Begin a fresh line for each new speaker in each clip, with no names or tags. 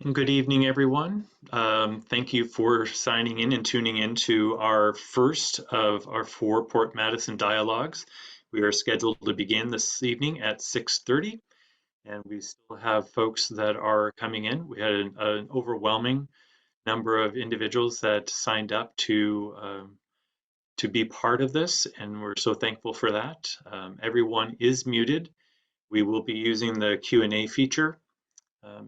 And good evening, everyone. Thank you for signing in and tuning in to our first of our four Port Madison dialogues. We are scheduled to begin this evening at 6:30, and we still have folks that are coming in. We had an overwhelming number of individuals that signed up to be part of this, and we're so thankful for that. Everyone is muted. We will be using the Q&A feature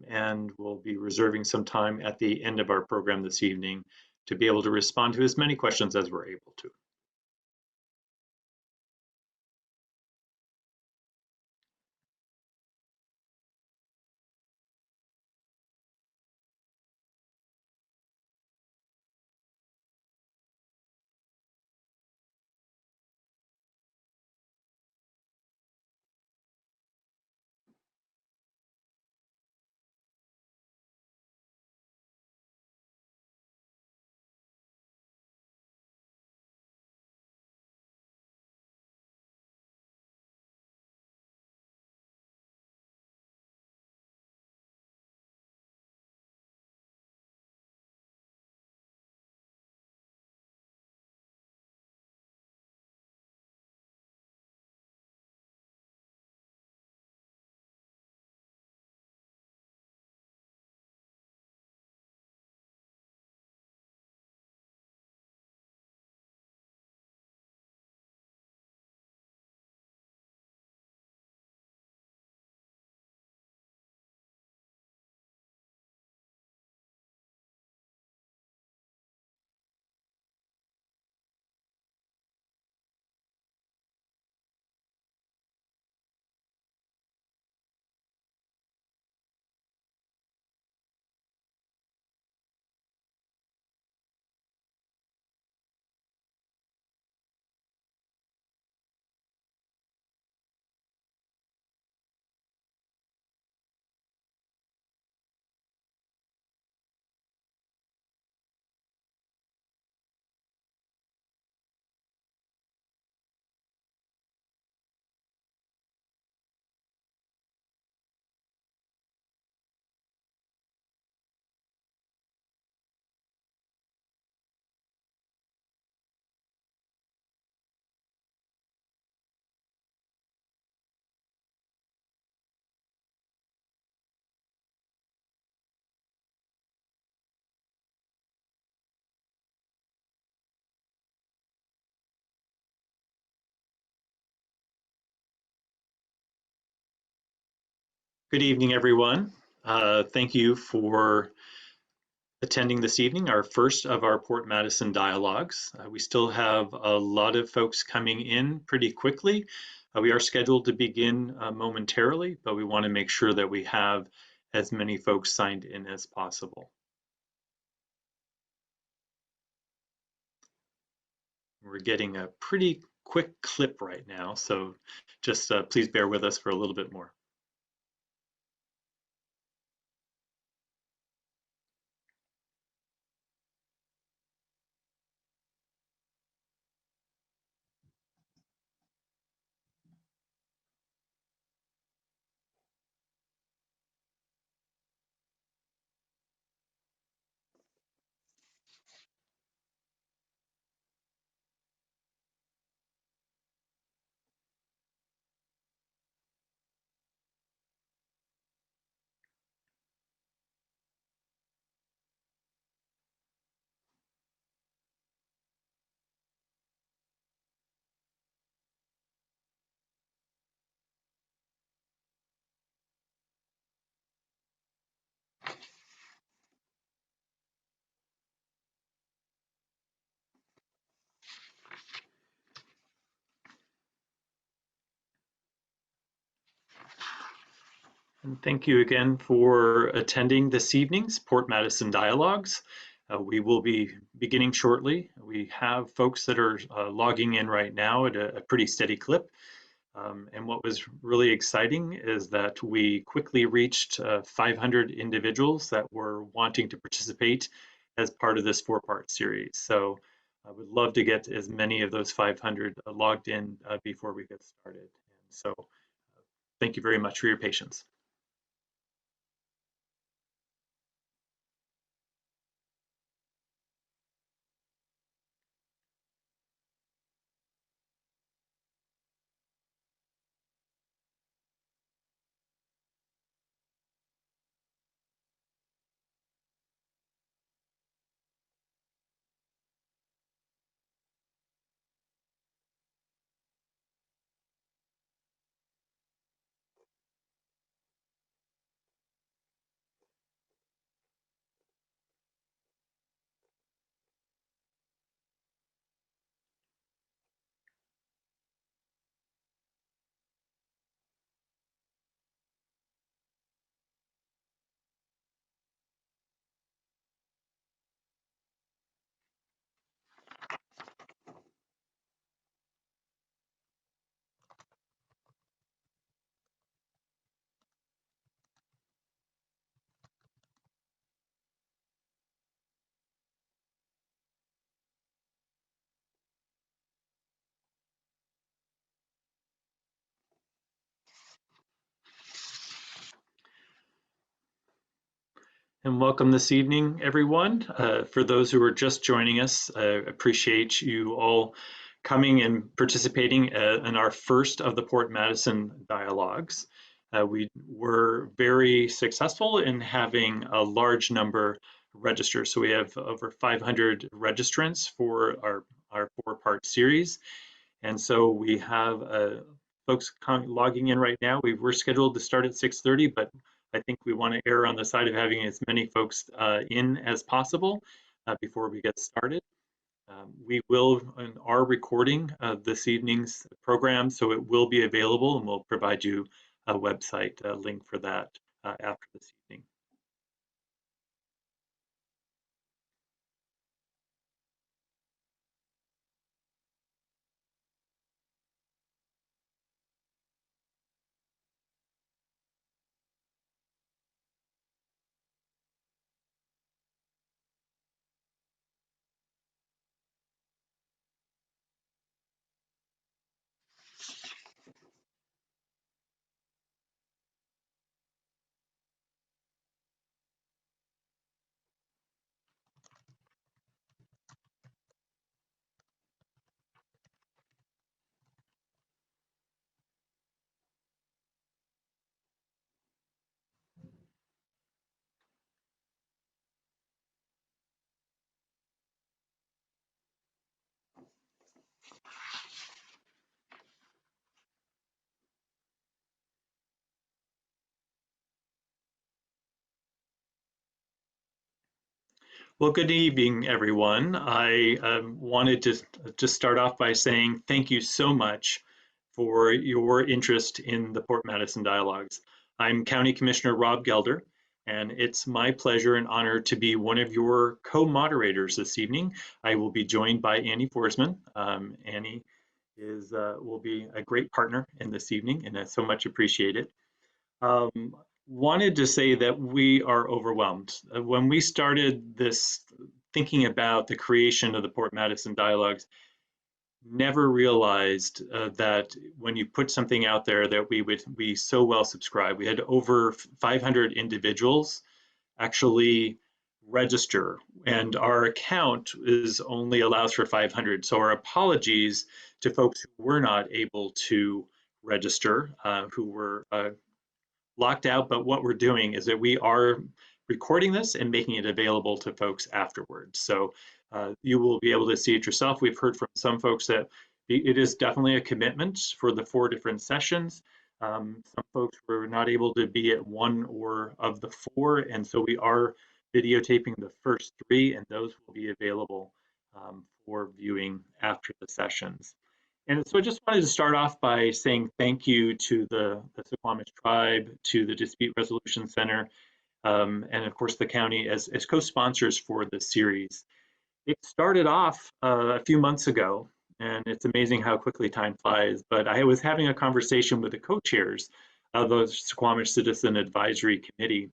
and we'll be reserving some time at the end of our program this evening to be able to respond to as many questions as we're able to. Good evening, everyone. Thank you for attending this evening, our first of our Port Madison dialogues. We still have a lot of folks coming in pretty quickly. We are scheduled to begin momentarily, but we want to make sure that we have as many folks signed in as possible. We're getting a pretty quick clip right now, so just please bear with us for a little bit more. And thank you again for attending this evening's Port Madison Dialogues. We will be beginning shortly. We have folks that are logging in right now at a pretty steady clip. And what was really exciting is that we quickly reached 500 individuals that were wanting to participate as part of this four-part series. So I would love to get as many of those 500 logged in before we get started. And so thank you very much for your patience. And welcome this evening, everyone. For those who are just joining us, I appreciate you all coming and participating in our first of the Port Madison dialogues. We were very successful in having a large number register. So we have over 500 registrants for our four-part series. And so we have folks logging in right now. We were scheduled to start at 6:30, but I think we want to err on the side of having as many folks in as possible before we get started. We will and are recording this evening's program, so it will be available, and we'll provide you a website link for that after this evening. Well, good evening, everyone. I wanted to just start off by saying thank you so much for your interest in the Port Madison Dialogues. I'm County Commissioner Rob Gelder, and it's my pleasure and honor to be one of your co-moderators this evening. I will be joined by Annie Forsman. Annie will be a great partner in this evening, and I so much appreciate it. Um, Wanted to say that we are overwhelmed. When we started this thinking about the creation of the Port Madison Dialogues, never realized that when you put something out there that we would be so well subscribed. We had over 500 individuals actually register, and our account is only allows for 500. So our apologies to folks who were not able to register, who were locked out, but what we're doing is that we are recording this and making it available to folks afterwards. So you will be able to see it yourself. We've heard from some folks that it is definitely a commitment for the 4 different sessions. Some folks were not able to be at one or of the 4, and so we are videotaping the first 3, and those will be available for viewing after the sessions. And so I just wanted to start off by saying thank you to the Suquamish tribe, to the Dispute Resolution Center, and of course the county as co-sponsors for the series. It started off a few months ago, and it's amazing how quickly time flies, but I was having a conversation with the co-chairs of the Suquamish Citizen Advisory Committee,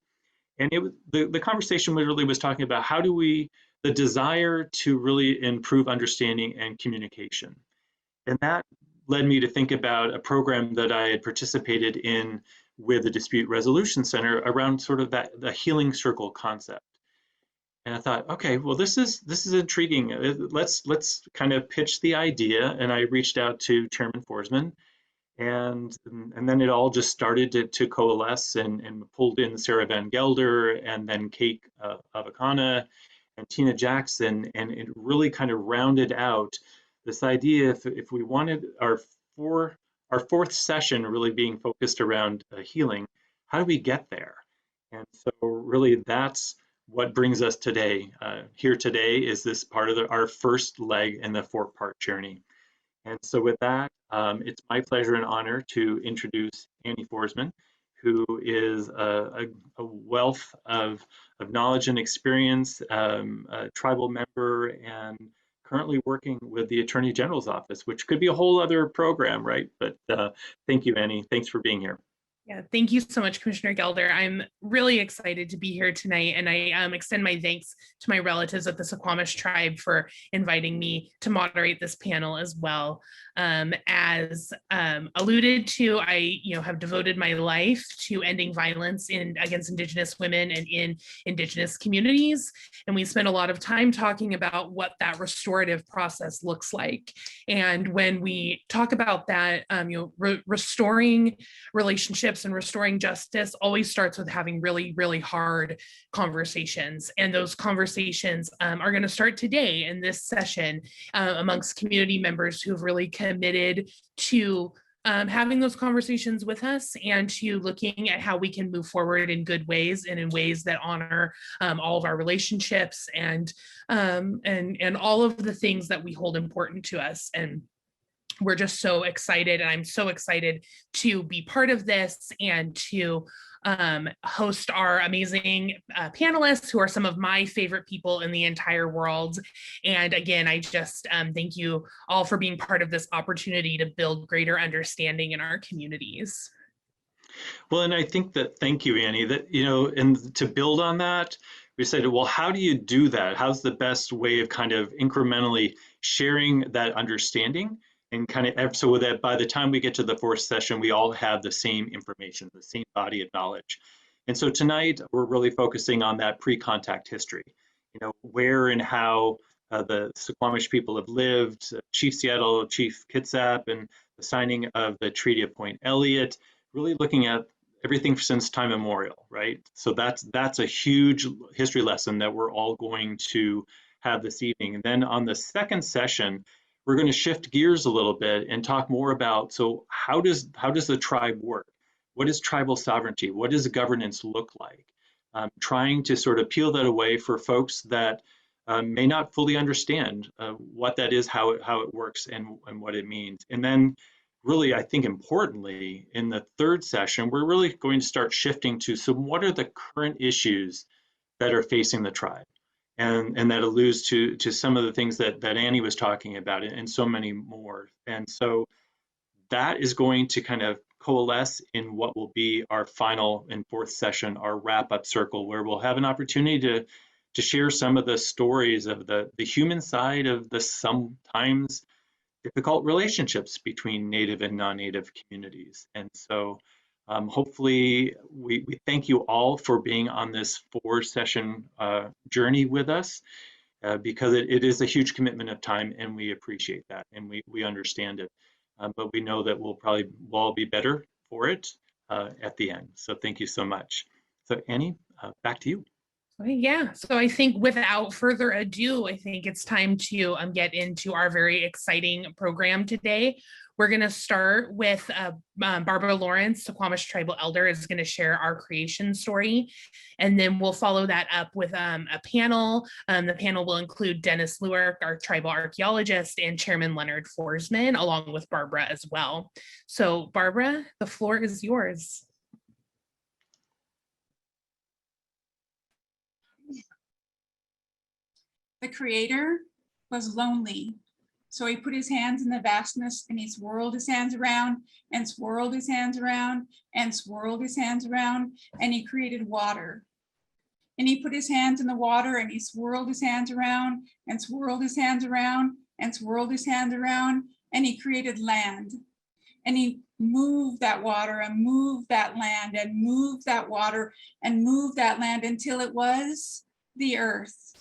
and the conversation really was talking about how do the desire to really improve understanding and communication. And that led me to think about a program that I had participated in with the Dispute Resolution Center around sort of that the healing circle concept. And I thought, okay, well, this is intriguing. Let's kind of pitch the idea. And I reached out to Chairman Forsman, and then it all just started to coalesce and pulled in Sarah Van Gelder and then Kate Avakana and Tina Jackson, and it really kind of rounded out this idea. If we wanted our fourth session really being focused around healing, how do we get there? And so really that's what brings us today. Here today is this part of our first leg in the 4-part journey. And so with that, it's my pleasure and honor to introduce Annie Forsman, who is a wealth of knowledge and experience, a tribal member, and currently working with the Attorney General's office, which could be a whole other program, right? But thank you, Annie. Thanks for being here.
Yeah, thank you so much, Commissioner Gelder. I'm really excited to be here tonight, and I extend my thanks to my relatives at the Suquamish tribe for inviting me to moderate this panel as well. As alluded to, I have devoted my life to ending violence against Indigenous women and in Indigenous communities, and we spent a lot of time talking about what that restorative process looks like. And when we talk about that, restoring relationships and restoring justice always starts with having really, really hard conversations. And those conversations are going to start today in this session amongst community members who've really committed to having those conversations with us and to looking at how we can move forward in good ways and in ways that honor all of our relationships and all of the things that we hold important to us. And we're just so excited, and I'm so excited to be part of this and to host our amazing panelists who are some of my favorite people in the entire world. And again, I just thank you all for being part of this opportunity to build greater understanding in our communities.
Well, and I think that, thank you, Annie, that, and to build on that, we said, well, how do you do that? How's the best way of kind of incrementally sharing that understanding? And kind of so that by the time we get to the fourth session, we all have the same information, the same body of knowledge. And so tonight, we're really focusing on that pre-contact history, where and how the Suquamish people have lived, Chief Seattle, Chief Kitsap, and the signing of the Treaty of Point Elliott, really looking at everything since time immemorial, right? So that's a huge history lesson that we're all going to have this evening. And then on the second session, we're going to shift gears a little bit and talk more about, so how does the tribe work? What is tribal sovereignty? What does governance look like? Trying to sort of peel that away for folks that may not fully understand what that is, how it works, and what it means. And then really, I think importantly, in the third session, we're really going to start shifting to, so what are the current issues that are facing the tribe? And that alludes to some of the things that Annie was talking about, and so many more. And so that is going to kind of coalesce in what will be our final and fourth session, our wrap-up circle, where we'll have an opportunity to share some of the stories of the human side of the sometimes difficult relationships between Native and non-Native communities. And so hopefully we thank you all for being on this 4-session journey with us, because it is a huge commitment of time, and we appreciate that, and we understand it. But we know that we'll all be better for it at the end. So thank you so much. So Annie, back to you.
Yeah, so I think without further ado, I think it's time to get into our very exciting program today. We're going to start with Barbara Lawrence, Suquamish Tribal Elder, is going to share our creation story. And then we'll follow that up with a panel. The panel will include Dennis Luerk, our tribal archaeologist, and Chairman Leonard Forsman, along with Barbara as well. So Barbara, the floor is yours.
The Creator was lonely, so he put his hands in the vastness and he swirled his hands around and swirled his hands around and swirled his hands around, and he created water. And he put his hands in the water and he swirled his hands around and swirled his hands around and swirled his hands around, and he created land. And he moved that water and moved that land and moved that water and moved that land until it was the earth.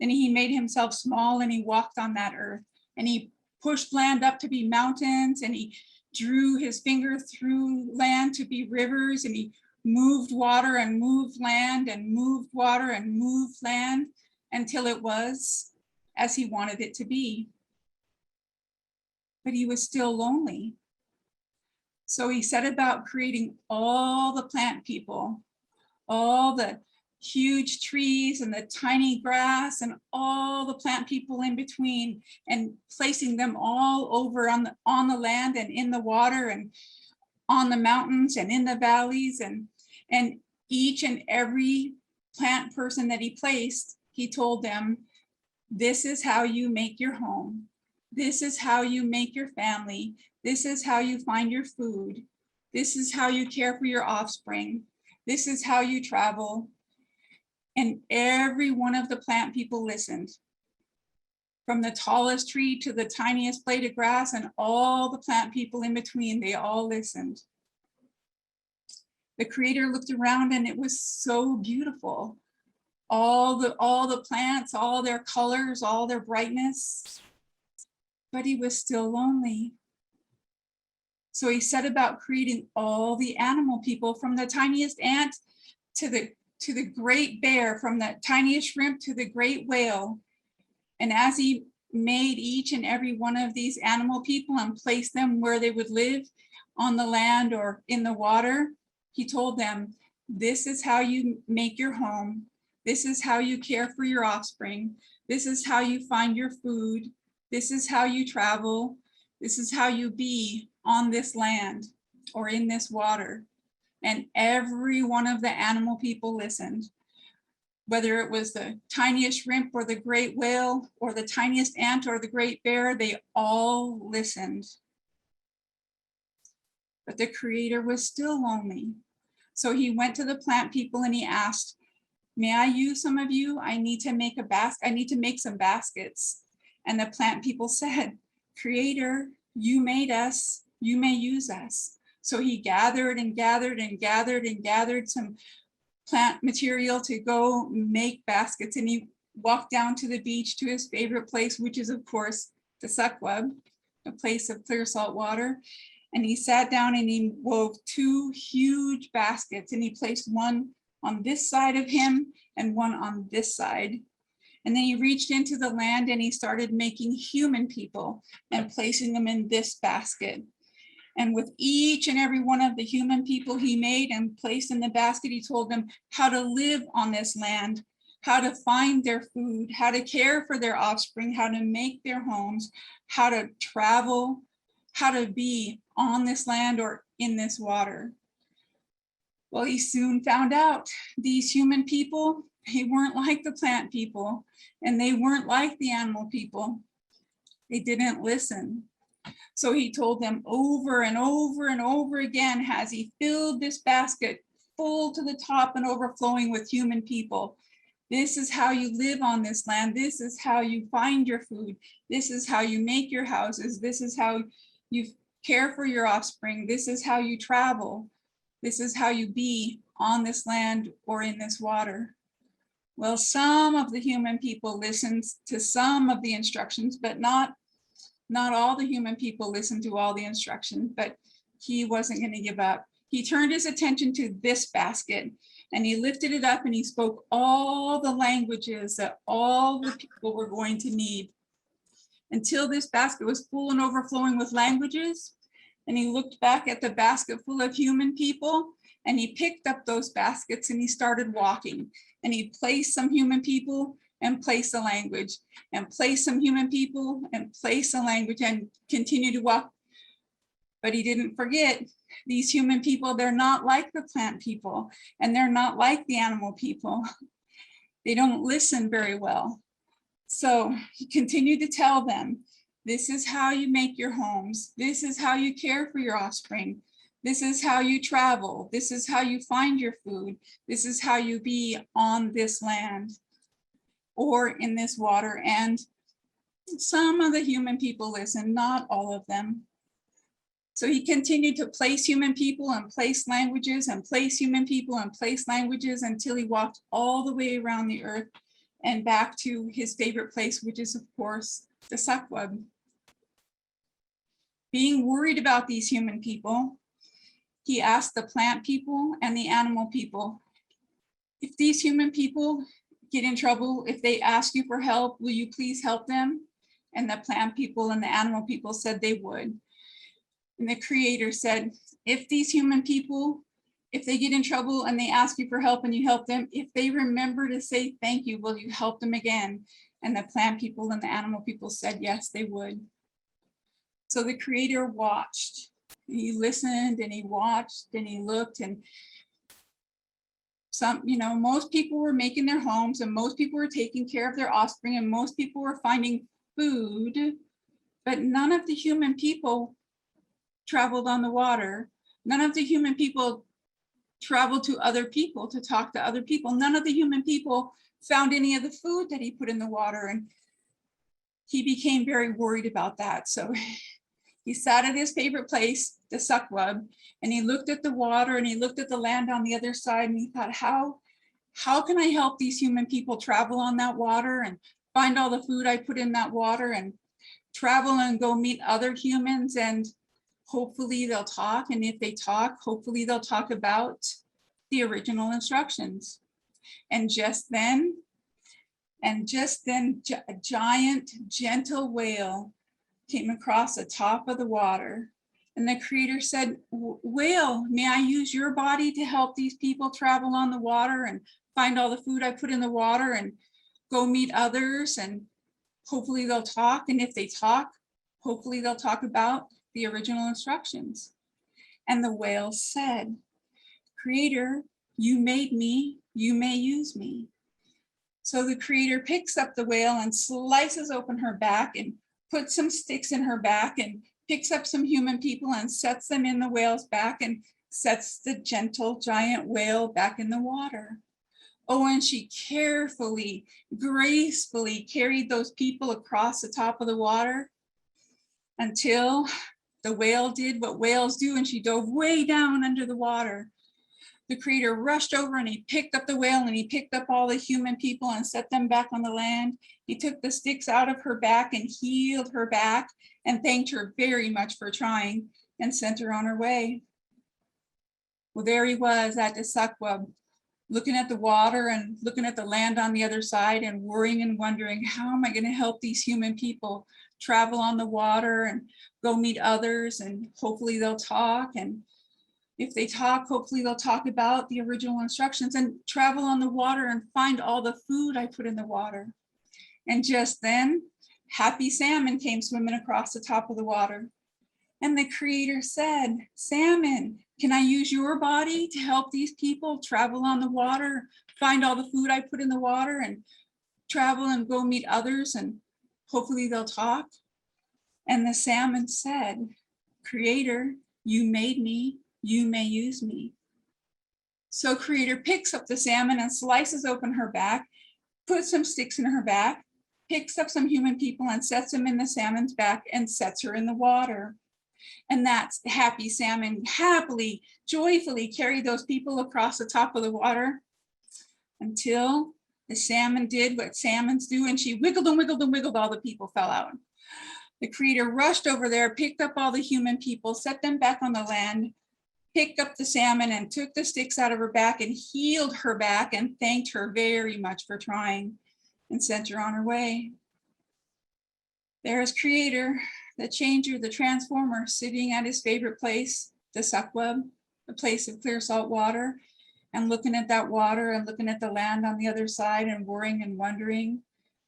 Then he made himself small and he walked on that earth, and he pushed land up to be mountains, and he drew his finger through land to be rivers, and he moved water and moved land and moved water and moved land until it was as he wanted it to be. But he was still lonely. So he set about creating all the plant people, all the huge trees and the tiny grass and all the plant people in between, and placing them all over on the land and in the water and on the mountains and in the valleys, and each and every plant person that he placed, he told them, this is how you make your home. This is how you make your family. This is how you find your food. This is how you care for your offspring. This is how you travel. And every one of the plant people listened. From the tallest tree to the tiniest blade of grass and all the plant people in between, they all listened. The Creator looked around and it was so beautiful. All the plants, all their colors, all their brightness, but he was still lonely. So he set about creating all the animal people, from the tiniest ant to the great bear, from the tiniest shrimp to the great whale. And as he made each and every one of these animal people and placed them where they would live, on the land or in the water, he told them, this is how you make your home. This is how you care for your offspring. This is how you find your food. This is how you travel. This is how you be on this land or in this water. And every one of the animal people listened. Whether it was the tiniest shrimp or the great whale or the tiniest ant or the great bear, they all listened. But the Creator was still lonely. So he went to the plant people and he asked, may I use some of you? I need to make some baskets. And the plant people said, Creator, you made us, you may use us. So he gathered and gathered and gathered and gathered some plant material to go make baskets. And he walked down to the beach to his favorite place, which is of course the Suquamish, a place of clear salt water. And he sat down and he wove 2 huge baskets, and he placed one on this side of him and one on this side. And then he reached into the land and he started making human people and placing them in this basket. And with each and every one of the human people he made and placed in the basket, he told them how to live on this land, how to find their food, how to care for their offspring, how to make their homes, how to travel, how to be on this land or in this water. Well, he soon found out these human people, they weren't like the plant people, and they weren't like the animal people. They didn't listen. So he told them over and over and over again, as he filled this basket full to the top and overflowing with human people. This is how you live on this land. This is how you find your food. This is how you make your houses. This is how you care for your offspring. This is how you travel. This is how you be on this land or in this water. Well, some of the human people listened to some of the instructions, but not all the human people listened to all the instructions, but he wasn't going to give up. He turned his attention to this basket and he lifted it up and he spoke all the languages that all the people were going to need, until this basket was full and overflowing with languages. And he looked back at the basket full of human people and he picked up those baskets and he started walking. And he placed some human people and placed a language, and placed some human people and placed a language, and continued to walk. But he didn't forget these human people, they're not like the plant people, and they're not like the animal people. They don't listen very well. So he continued to tell them, this is how you make your homes. This is how you care for your offspring. This is how you travel. This is how you find your food. This is how you be on this land or in this water. And some of the human people listened, not all of them. So he continued to place human people and place languages and place human people and place languages until he walked all the way around the earth and back to his favorite place, which is of course the Suquamish. Being worried about these human people, he asked the plant people and the animal people, if these human people get in trouble, if they ask you for help, will you please help them? And the plant people and the animal people said they would. And the Creator said, if these human people, if they get in trouble and they ask you for help and you help them, if they remember to say thank you, will you help them again? And the plant people and the animal people said, yes, they would. So the Creator watched. He listened and he watched and he looked, and most people were making their homes and most people were taking care of their offspring and most people were finding food, but none of the human people traveled on the water. None of the human people traveled to other people to talk to other people. None of the human people found any of the food that he put in the water. And he became very worried about that. So he sat at his favorite place, the Suquamish, and he looked at the water and he looked at the land on the other side, and he thought, how can I help these human people travel on that water and find all the food I put in that water and travel and go meet other humans, and hopefully they'll talk. And if they talk, hopefully they'll talk about the original instructions. And just then, a giant, gentle whale came across the top of the water. And the creator said, "Whale, may I use your body to help these people travel on the water and find all the food I put in the water and go meet others, and hopefully they'll talk. And if they talk, hopefully they'll talk about the original instructions." And the whale said, "Creator, you made me, you may use me." So the creator picks up the whale and slices open her back and puts some sticks in her back and picks up some human people and sets them in the whale's back and sets the gentle giant whale back in the water. Oh, and she carefully, gracefully carried those people across the top of the water until the whale did what whales do, and she dove way down under the water. The creator rushed over and he picked up the whale and he picked up all the human people and set them back on the land. He took the sticks out of her back and healed her back and thanked her very much for trying and sent her on her way. Well, there he was at the Suquamish, looking at the water and looking at the land on the other side and worrying and wondering, how am I going to help these human people travel on the water and go meet others, and hopefully they'll talk, and if they talk, hopefully they'll talk about the original instructions, and travel on the water and find all the food I put in the water. And just then, happy salmon came swimming across the top of the water. And the creator said, "Salmon, can I use your body to help these people travel on the water, find all the food I put in the water, and travel and go meet others, and hopefully they'll talk?" And the salmon said, "Creator, you made me, you may use me." So creator picks up the salmon and slices open her back, puts some sticks in her back, picks up some human people and sets them in the salmon's back and sets her in the water. And that happy salmon happily, joyfully carried those people across the top of the water until the salmon did what salmons do, and she wiggled and wiggled and wiggled, all the people fell out. The creator rushed over there, picked up all the human people, set them back on the land, picked up the salmon and took the sticks out of her back and healed her back and thanked her very much for trying and sent her on her way. There is creator, the changer, the transformer, sitting at his favorite place, the Suquamish, a place of clear salt water, and looking at that water and looking at the land on the other side and worrying and wondering,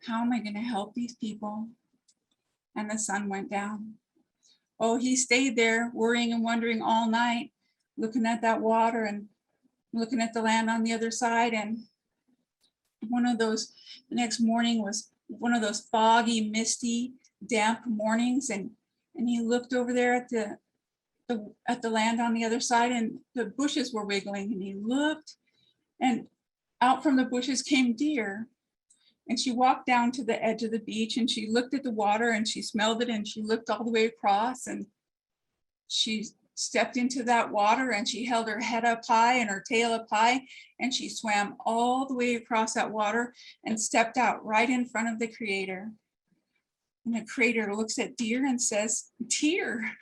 how am I going to help these people? And the sun went down. Oh, he stayed there worrying and wondering all night, looking at that water and looking at the land on the other side. And the next morning was one of those foggy, misty, damp mornings. And he looked over there at the land on the other side, and the bushes were wiggling, and he looked, and out from the bushes came deer. And she walked down to the edge of the beach and she looked at the water and she smelled it, and she looked all the way across, and she stepped into that water and she held her head up high and her tail up high, and she swam all the way across that water and stepped out right in front of the creator. And the creator looks at deer and says, "Deer,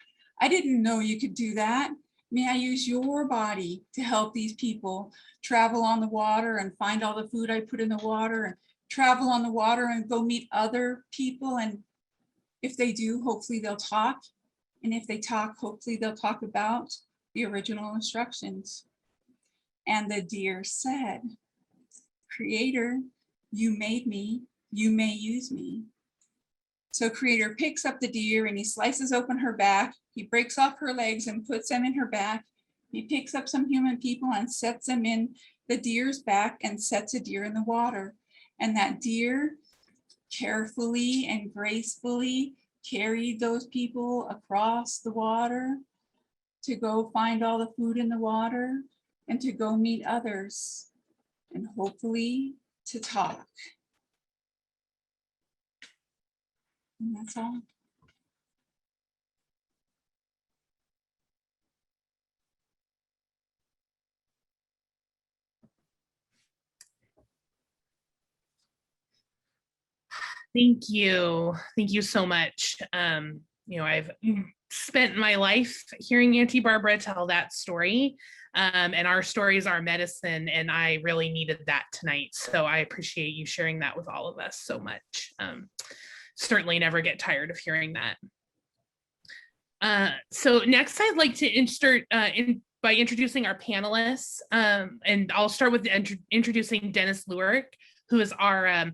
I didn't know you could do that. May I use your body to help these people travel on the water and find all the food I put in the water, and travel on the water and go meet other people, and if they do, hopefully they'll talk. And if they talk, hopefully they'll talk about the original instructions." And the deer said, "Creator, you made me, you may use me." So creator picks up the deer and he slices open her back. He breaks off her legs and puts them in her back. He picks up some human people and sets them in the deer's back and sets a deer in the water. And that deer carefully and gracefully carried those people across the water to go find all the food in the water, and to go meet others, and hopefully to talk. And that's all.
Thank you. Thank you so much. I've spent my life hearing Auntie Barbara tell that story, and our stories are medicine, and I really needed that tonight. So I appreciate you sharing that with all of us so much. Certainly never get tired of hearing that. So next I'd like to insert by introducing our panelists, and I'll start with introducing Dennis Luerk, who is our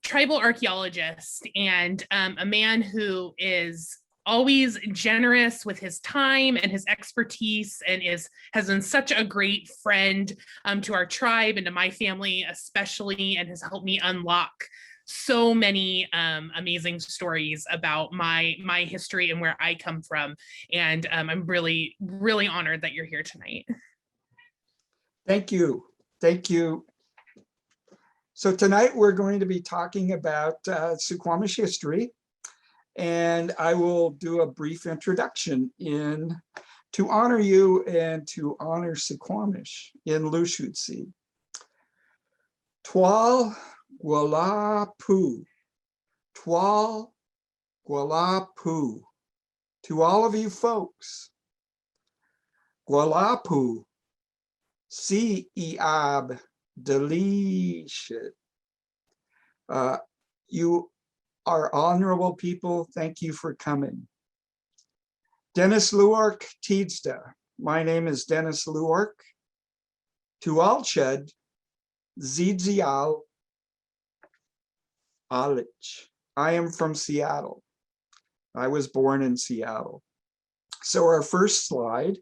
tribal archaeologist and a man who is always generous with his time and his expertise, and has been such a great friend to our tribe and to my family especially, and has helped me unlock so many amazing stories about my history and where I come from. And I'm really, really honored that you're here tonight.
Thank you. Thank you. So tonight we're going to be talking about Suquamish history, and I will do a brief introduction to honor you and to honor Suquamish in Lushutsi. Twal Gwala Pu, Twal Gwala Pu. To all of you folks, Gwala Pu, Si Iab Delicious. You are honorable people. Thank you for coming. Dennis Luerk Tiedsta. My name is Dennis Luerk. Tualched Zidzial Alich. I am from Seattle. I was born in Seattle. So our first slide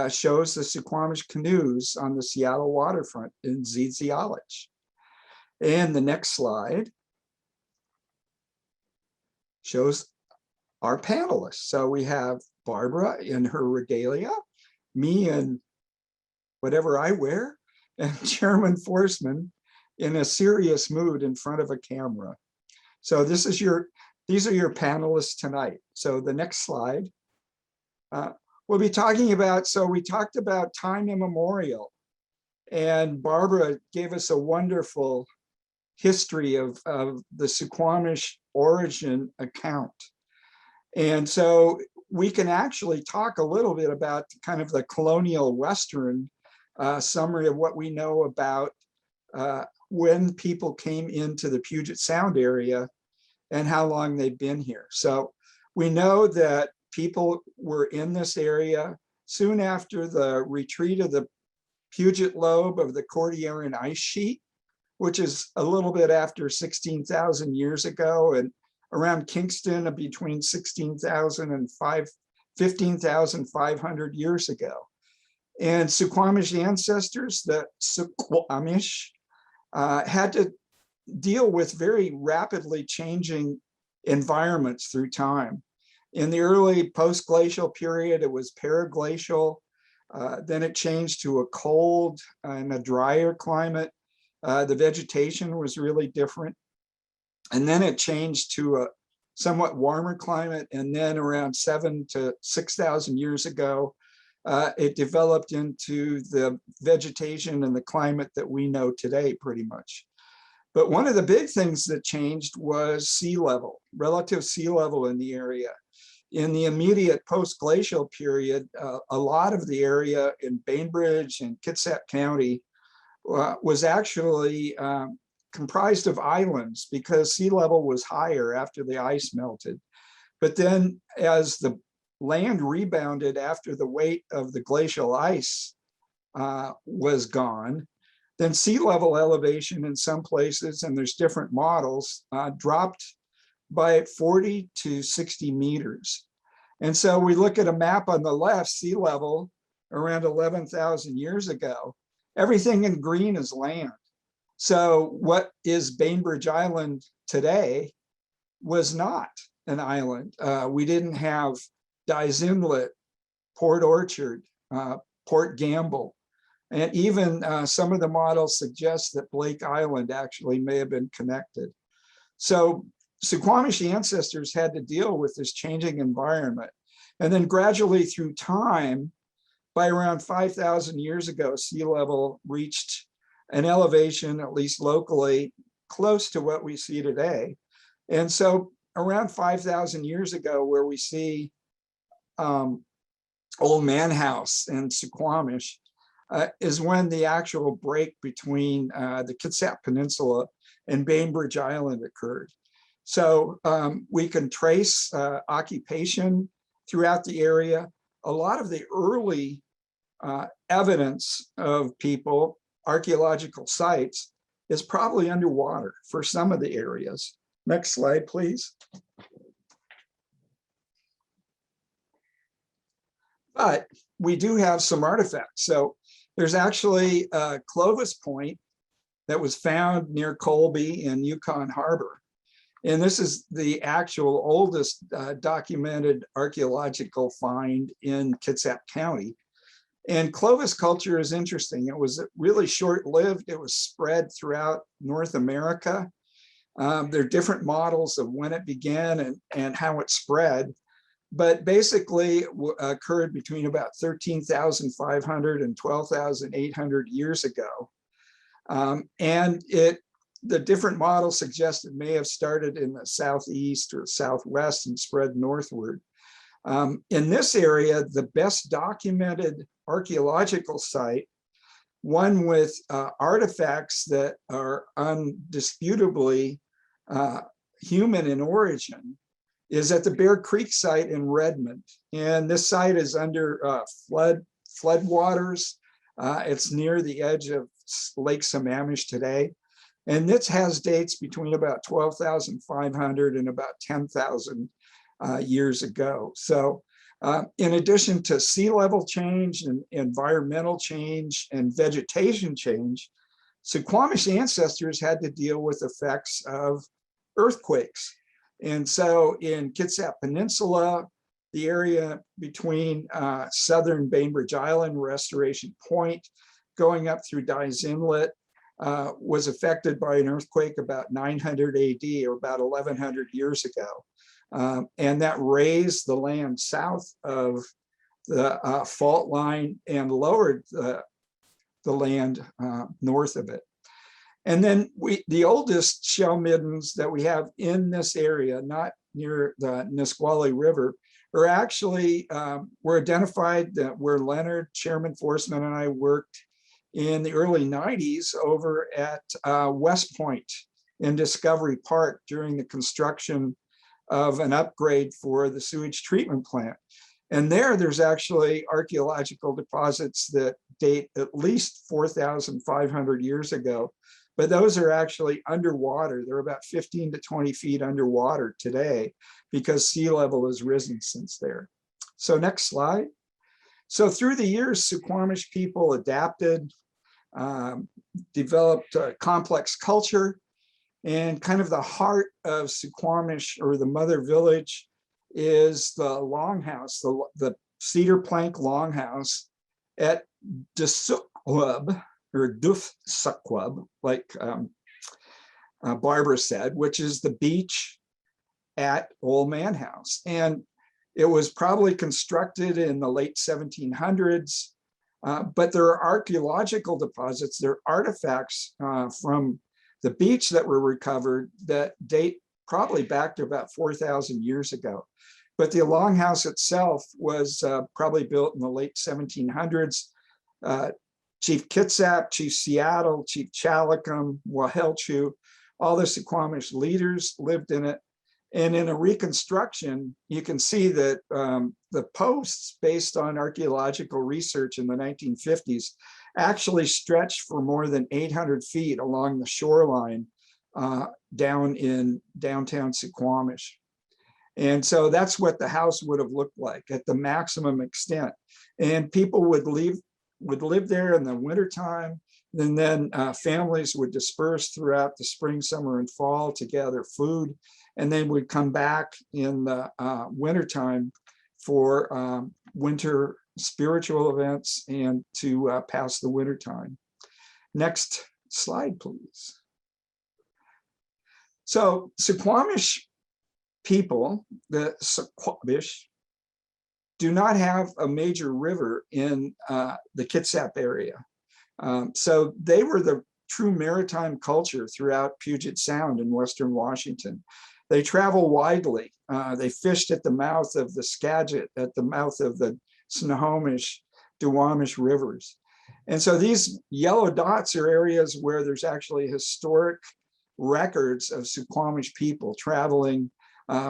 shows the Suquamish canoes on the Seattle waterfront in Zidzialich. And the next slide shows our panelists. So we have Barbara in her regalia, me in whatever I wear, and Chairman Forsman in a serious mood in front of a camera. So these are your panelists tonight. So the next slide, we'll be talking about, so we talked about time immemorial, and Barbara gave us a wonderful history of the Suquamish origin account. And so we can actually talk a little bit about kind of the colonial Western summary of what we know about when people came into the Puget Sound area and how long they've been here. So we know that people were in this area soon after the retreat of the Puget lobe of the Cordilleran ice sheet, which is a little bit after 16,000 years ago, and around Kingston between 16,000 and 15,500 years ago. And Suquamish ancestors, the Suquamish, had to deal with very rapidly changing environments through time. In the early post-glacial period, it was periglacial. Then it changed to a cold and a drier climate. The vegetation was really different. And then it changed to a somewhat warmer climate. And then around 7,000 to 6,000 years ago, it developed into the vegetation and the climate that we know today, pretty much. But one of the big things that changed was sea level, relative sea level in the area. In the immediate post-glacial period, a lot of the area in Bainbridge and Kitsap County was actually comprised of islands because sea level was higher after the ice melted. But then as the land rebounded after the weight of the glacial ice was gone, then sea level elevation in some places, and there's different models, dropped by 40 to 60 meters. And so we look at a map on the left, sea level around 11,000 years ago. Everything in green is land. So what is Bainbridge Island today was not an island. We didn't have Dyes Inlet, Port Orchard, Port Gamble, and even some of the models suggest that Blake Island actually may have been connected. So Suquamish ancestors had to deal with this changing environment. And then gradually through time, by around 5,000 years ago, sea level reached an elevation, at least locally, close to what we see today. And so around 5,000 years ago, where we see Old Man House and Suquamish, is when the actual break between the Kitsap Peninsula and Bainbridge Island occurred. So we can trace occupation throughout the area. A lot of the early evidence of people, archaeological sites, is probably underwater for some of the areas. Next slide, please. But we do have some artifacts. So there's actually a Clovis Point that was found near Colby in Yukon Harbor. And this is the actual oldest documented archaeological find in Kitsap County. And Clovis culture is interesting. It was really short-lived. It was spread throughout North America. There are different models of when it began and how it spread. But basically occurred between about 13,500 and 12,800 years ago. And the different models suggest it may have started in the southeast or southwest and spread northward. In this area, the best documented archaeological site, one with artifacts that are undisputably human in origin, is at the Bear Creek site in Redmond. And this site is under floodwaters. It's near the edge of Lake Sammamish today. And this has dates between about 12,500 and about 10,000 years ago. So in addition to sea level change and environmental change and vegetation change, Suquamish ancestors had to deal with effects of earthquakes. And so in Kitsap Peninsula, the area between southern Bainbridge Island, Restoration Point, going up through Dyes Inlet, was affected by an earthquake about 900 AD, or about 1,100 years ago. And that raised the land south of the fault line and lowered the land north of it. And then the oldest shell middens that we have in this area, not near the Nisqually River, are actually were identified where Leonard, Chairman Forsman, and I worked in the early 90s over at West Point in Discovery Park during the construction of an upgrade for the sewage treatment plant. And there's actually archaeological deposits that date at least 4,500 years ago. But those are actually underwater. They're about 15 to 20 feet underwater today because sea level has risen since there. So next slide. So through the years, Suquamish people adapted, developed a complex culture, and kind of the heart of Suquamish, or the mother village, is the Longhouse, the cedar plank Longhouse at Suquab, or Suquab, like Barbara said, which is the beach at Old Man House. And it was probably constructed in the late 1700s, but there are archaeological deposits, there are artifacts from the beach that were recovered that date probably back to about 4,000 years ago. But the Longhouse itself was probably built in the late 1700s. Chief Kitsap, Chief Seattle, Chief Chalicum, Wahelchu, all the Suquamish leaders lived in it. And in a reconstruction, you can see that the posts, based on archaeological research in the 1950s, actually stretched for more than 800 feet along the shoreline down in downtown Suquamish. And so that's what the house would have looked like at the maximum extent. And people would live there in the wintertime, and then families would disperse throughout the spring, summer, and fall to gather food, and then would come back in the wintertime for winter spiritual events, and to pass the winter time. Next slide, please. So Suquamish people, the Suquamish, do not have a major river in the Kitsap area. So they were the true maritime culture throughout Puget Sound in Western Washington. They travel widely. They fished at the mouth of the Skagit, at the mouth of the Snohomish, Duwamish rivers. And so these yellow dots are areas where there's actually historic records of Suquamish people traveling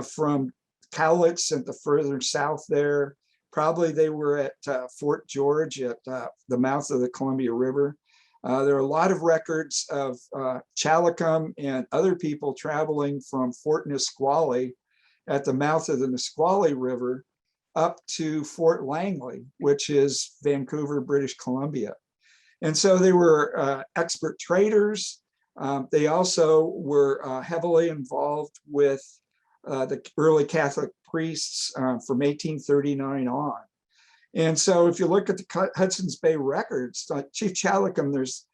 from Cowlitz at the further south there. Probably they were at Fort George at the mouth of the Columbia River. There are a lot of records of Chalicum and other people traveling from Fort Nisqually at the mouth of the Nisqually River up to Fort Langley, which is Vancouver, British Columbia. And so they were expert traders. They also were heavily involved with the early Catholic priests from 1839 on. And so if you look at the Hudson's Bay records, Chief Chalicum, there's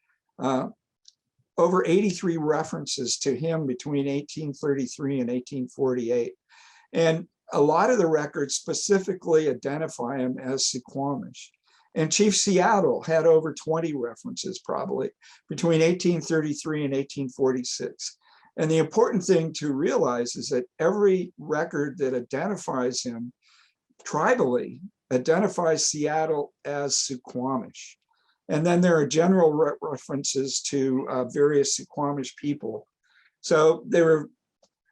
over 83 references to him between 1833 and 1848. And a lot of the records specifically identify him as Suquamish. And Chief Seattle had over 20 references probably between 1833 and 1846. And the important thing to realize is that every record that identifies him tribally identifies Seattle as Suquamish. And then there are general references to various Suquamish people. So they were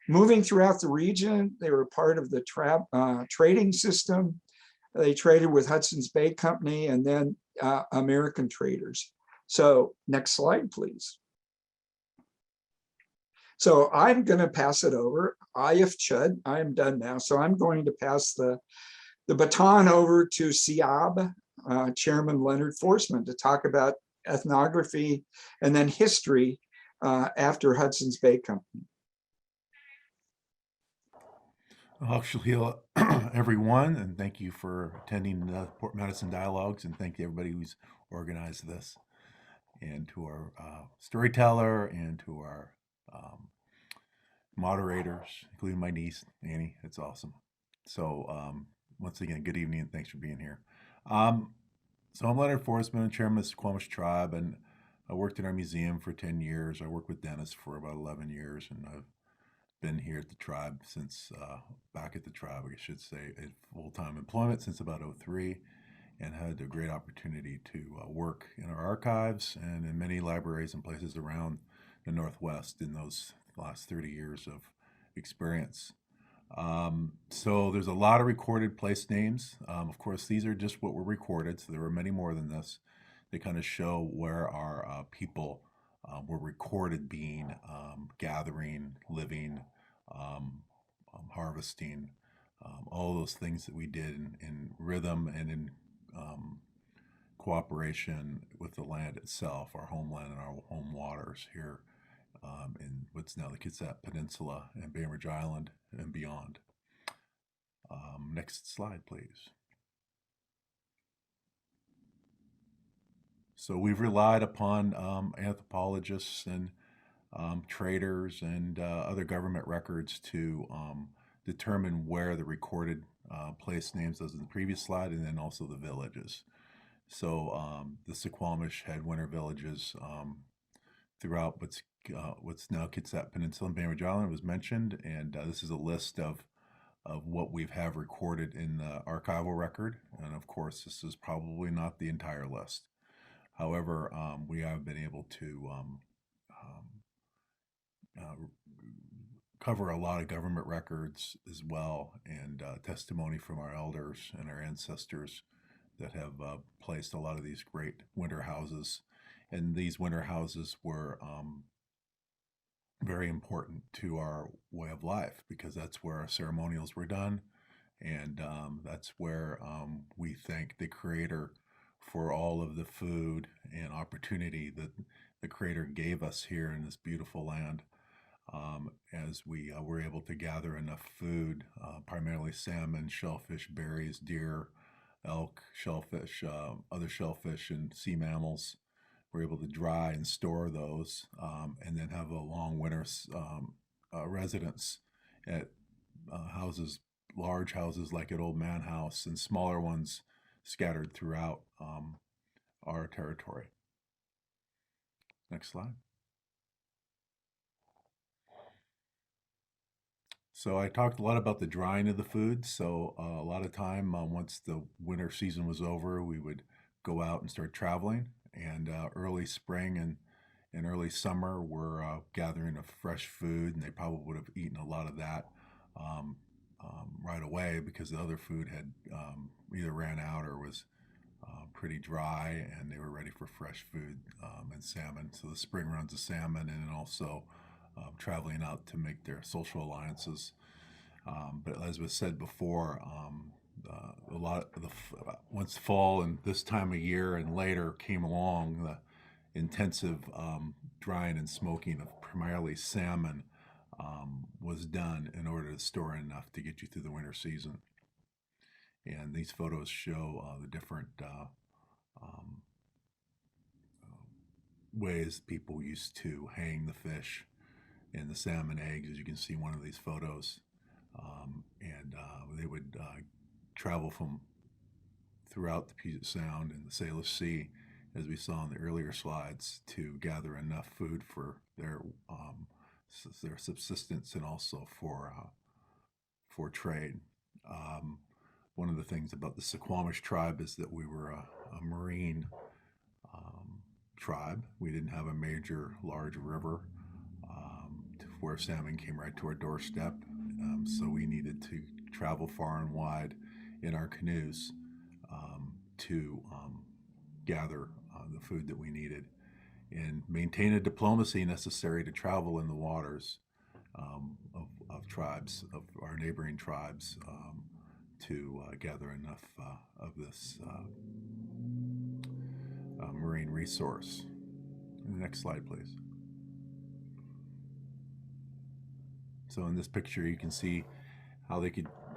moving throughout the region. They were part of the trading system. They traded with Hudson's Bay Company and then American traders. So next slide, please. So I'm going to pass it over. Ayaf Chud, I am done now. So I'm going to pass the baton over to SIAB, Chairman Leonard Forsman, to talk about ethnography and then history after Hudson's Bay Company.
Hello, everyone, and thank you for attending the Port Madison Dialogues, and thank you everybody who's organized this, and to our storyteller, and to our moderators, including my niece, Annie. It's awesome. So once again, good evening, and thanks for being here. So I'm Leonard Forsman, Chairman of the Suquamish Tribe, and I worked in our museum for 10 years. I worked with Dennis for about 11 years, and I've been here at the tribe since, back at the tribe, I should say, at full-time employment since about '03, and had a great opportunity to work in our archives and in many libraries and places around the Northwest in those last 30 years of experience. So there's a lot of recorded place names. Of course, these are just what were recorded, so there were many more than this. They kind of show where our people were recorded being, gathering, living, harvesting, all those things that we did in rhythm and in cooperation with the land itself, our homeland and our home waters here in what's now the Kitsap Peninsula and Bainbridge Island and beyond. Next slide, please. So we've relied upon anthropologists and traders and other government records to determine where the recorded place names, as in the previous slide, and then also the villages. So the Suquamish had winter villages throughout what's now Kitsap Peninsula and Bainbridge Island was mentioned, and this is a list of what we have recorded in the archival record. And of course, this is probably not the entire list. However, we have been able to cover a lot of government records as well, and testimony from our elders and our ancestors that have placed a lot of these great winter houses. And these winter houses were very important to our way of life, because that's where our ceremonials were done, and that's where we thank the Creator for all of the food and opportunity that the Creator gave us here in this beautiful land, as we were able to gather enough food, primarily salmon, shellfish, berries, deer, elk, shellfish, other shellfish, and sea mammals. We're able to dry and store those, and then have a long winter residence at houses, large houses like at Old Man House, and smaller ones scattered throughout our territory. Next slide. So I talked a lot about the drying of the food. So a lot of time, once the winter season was over, we would go out and start traveling. And early spring and early summer, we're gathering of fresh food, and they probably would have eaten a lot of that right away because the other food had either ran out or was pretty dry, and they were ready for fresh food and salmon. So the spring runs of salmon, and then also traveling out to make their social alliances. But as was said before, a lot of once fall and this time of year and later came along, the intensive drying and smoking of primarily salmon was done in order to store enough to get you through the winter season. And these photos show the different ways people used to hang the fish and the salmon eggs, as you can see one of these photos. And they would travel from throughout the Puget Sound and the Salish Sea, as we saw in the earlier slides, to gather enough food for their subsistence and also for trade. One of the things about the Suquamish tribe is that we were a marine tribe. We didn't have a major large river where salmon came right to our doorstep. So we needed to travel far and wide in our canoes to gather the food that we needed and maintain a diplomacy necessary to travel in the waters of tribes, of our neighboring tribes, to gather enough of this marine resource. Next slide, please. So in this picture, you can see how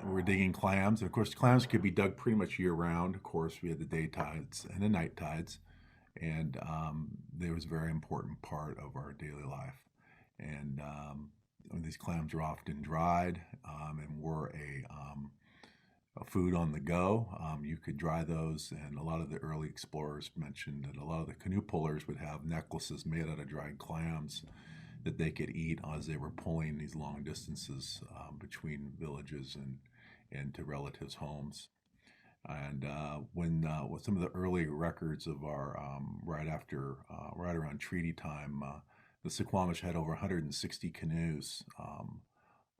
we're digging clams. And of course, clams could be dug pretty much year round. Of course, we had the day tides and the night tides. And they was a very important part of our daily life. And these clams are often dried and were a food on the go. You could dry those, and a lot of the early explorers mentioned that a lot of the canoe pullers would have necklaces made out of dried clams that they could eat as they were pulling these long distances between villages and to relatives' homes. And when with some of the early records of our right around treaty time, the Suquamish had over 160 canoes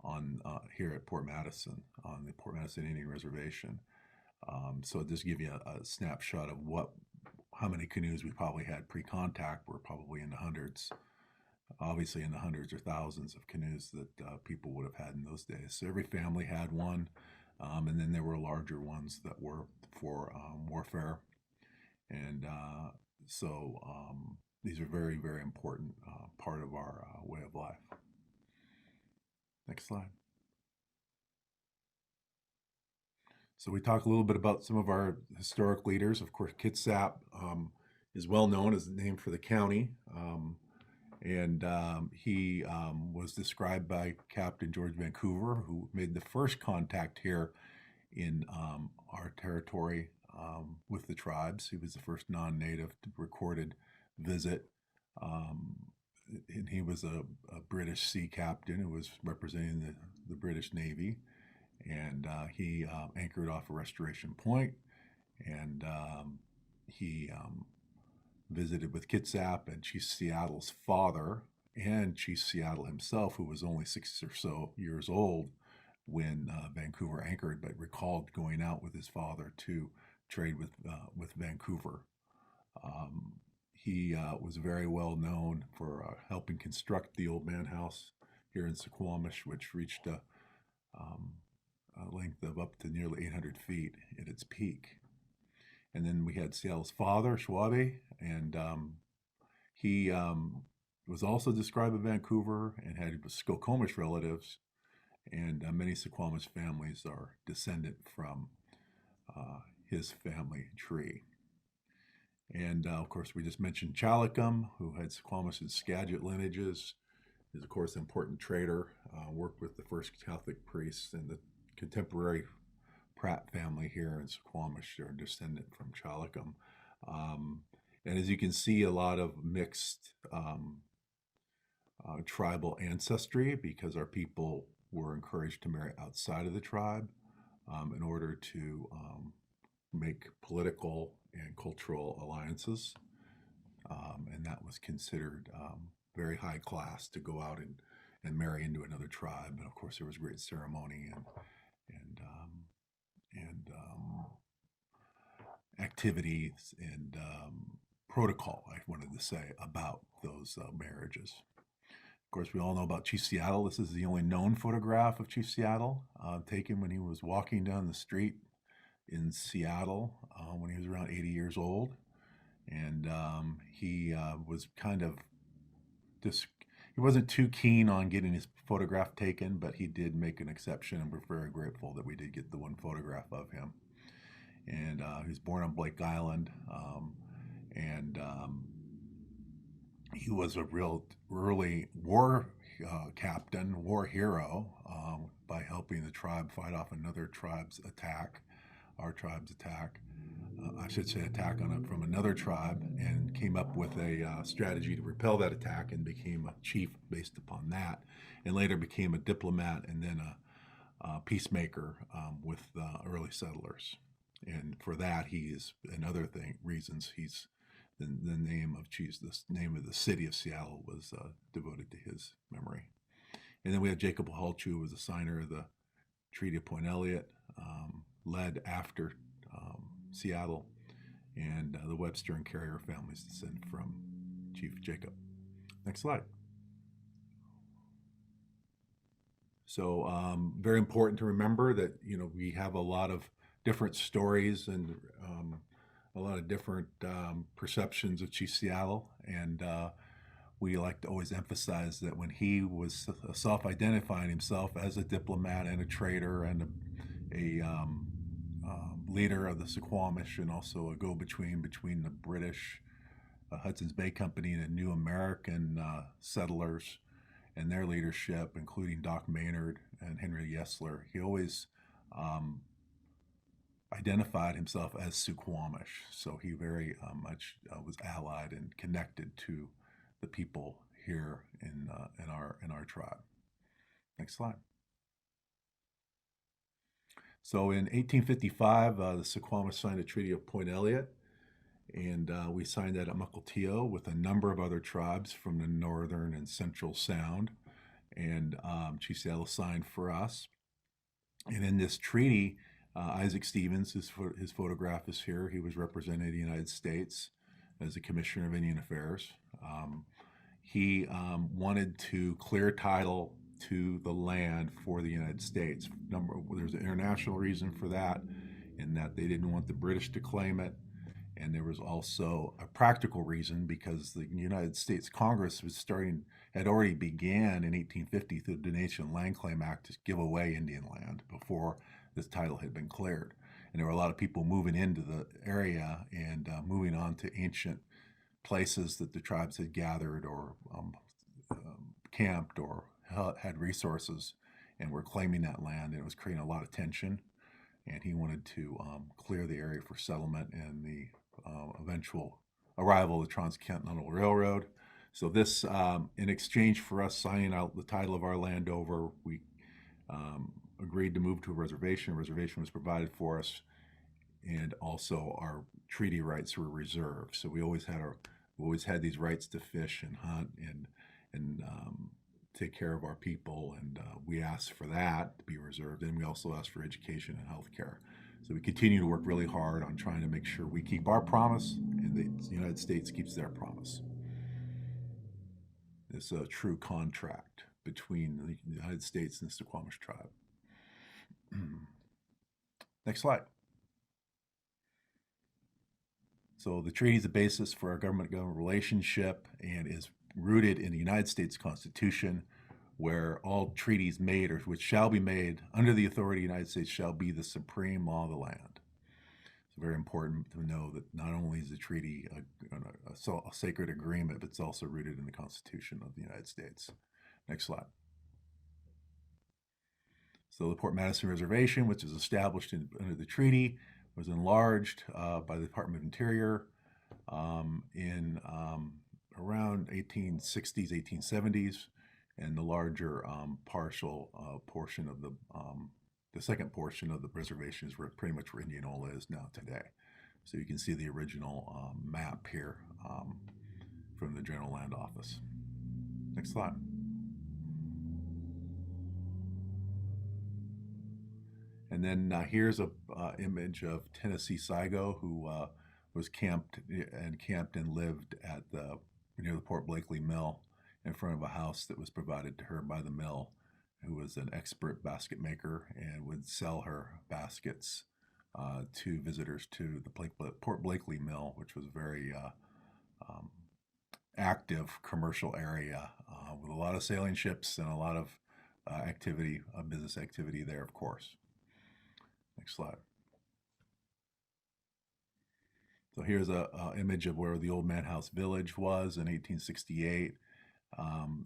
on here at Port Madison, on the Port Madison Indian Reservation. So just give you a snapshot of how many canoes we probably had pre-contact. We're probably in the hundreds, obviously in the hundreds or thousands of canoes that people would have had in those days. So every family had one, and then there were larger ones that were for warfare. And so these are very, very important part of our way of life. Next slide. So we talk a little bit about some of our historic leaders. Of course, Kitsap is well known as the name for the county. And he was described by Captain George Vancouver, who made the first contact here in our territory with the tribes. He was the first non-native recorded visit. And he was a British sea captain who was representing the British Navy. And he anchored off of Restoration Point, and he visited with Kitsap and Chief Seattle's father and Chief Seattle himself, who was only 6 or so years old when Vancouver anchored, but recalled going out with his father to trade with Vancouver. He was very well known for helping construct the Old Man House here in Suquamish, which reached a length of up to nearly 800 feet at its peak. And then we had Seattle's father, Schwabe, and he was also described in Vancouver and had Suquamish relatives, and many Suquamish families are descendant from his family tree. And of course, we just mentioned Chalicum, who had Suquamish and Skagit lineages, is of course an important trader, worked with the first Catholic priests and the contemporary Pratt family here in Suquamish. They're a descendant from Chalicum. And as you can see, a lot of mixed tribal ancestry, because our people were encouraged to marry outside of the tribe in order to make political and cultural alliances. And that was considered very high class to go out and marry into another tribe. And of course, there was great ceremony and activities and protocol, I wanted to say, about those marriages. Of course, we all know about Chief Seattle. This is the only known photograph of Chief Seattle, taken when he was walking down the street in Seattle when he was around 80 years old. And he was kind of he wasn't too keen on getting his photograph taken, but he did make an exception, and we're very grateful that we did get the one photograph of him. And he was born on Blake Island, and he was a real early war captain, war hero, by helping the tribe fight off another tribe's attack, our tribe's attack. I should say attack from another tribe, and came up with a strategy to repel that attack, and became a chief based upon that, and later became a diplomat and then a peacemaker with early settlers. And for that, he is, and other reasons, he's the name of the city of Seattle was devoted to his memory. And then we have Jacob Halchu, who was a signer of the Treaty of Point Elliott, led after Seattle, and the Webster and Carrier families descend from Chief Jacob. Next slide. So very important to remember that, we have a lot of different stories and a lot of different perceptions of Chief Seattle, and we like to always emphasize that when he was self-identifying himself as a diplomat and a trader and a leader of the Suquamish, and also a go-between between the British Hudson's Bay Company and the New American settlers and their leadership, including Doc Maynard and Henry Yesler, he always identified himself as Suquamish. So he very much was allied and connected to the people here in our tribe. Next slide. So in 1855, the Suquamish signed a Treaty of Point Elliott, and we signed that at Mukilteo with a number of other tribes from the northern and central Sound, and Chief Seattle signed for us. And in this treaty, Isaac Stevens, his photograph is here. He was representing the United States as the Commissioner of Indian Affairs. He wanted to clear title to the land for the United States. There's an international reason for that, in that they didn't want the British to claim it. And there was also a practical reason, because the United States Congress had already began in 1850 through the Donation Land Claim Act to give away Indian land before this title had been cleared. And there were a lot of people moving into the area and moving on to ancient places that the tribes had gathered or camped or had resources, and were claiming that land, and it was creating a lot of tension. And he wanted to clear the area for settlement and the eventual arrival of the Transcontinental Railroad. So this, in exchange for us signing out the title of our land over, we agreed to move to a reservation. A reservation was provided for us, and also our treaty rights were reserved. So we always had these rights to fish and hunt and take care of our people, and we asked for that to be reserved, and we also asked for education and health care. So we continue to work really hard on trying to make sure we keep our promise, and the United States keeps their promise. It's a true contract between the United States and the Suquamish tribe. Next slide. So the treaty is the basis for our government-government relationship, and is rooted in the United States Constitution, where all treaties made or which shall be made under the authority of the United States shall be the supreme law of the land. It's very important to know that not only is the treaty a sacred agreement, but it's also rooted in the Constitution of the United States. Next slide. So the Port Madison Reservation, which was established under the treaty, was enlarged by the Department of Interior in around 1860s, 1870s, and the larger partial portion of the second portion of the reservation is pretty much where Indianola is now today. So you can see the original map here from the General Land Office. Next slide. And then here's a image of Tennessee Saigo, who was camped and lived at near the Port Blakely Mill in front of a house that was provided to her by the mill, who was an expert basket maker and would sell her baskets to visitors to the Port Blakely Mill, which was a very active commercial area with a lot of sailing ships and a lot of activity, business activity there, of course. Next slide. So here's an image of where the Old Man House Village was in 1868.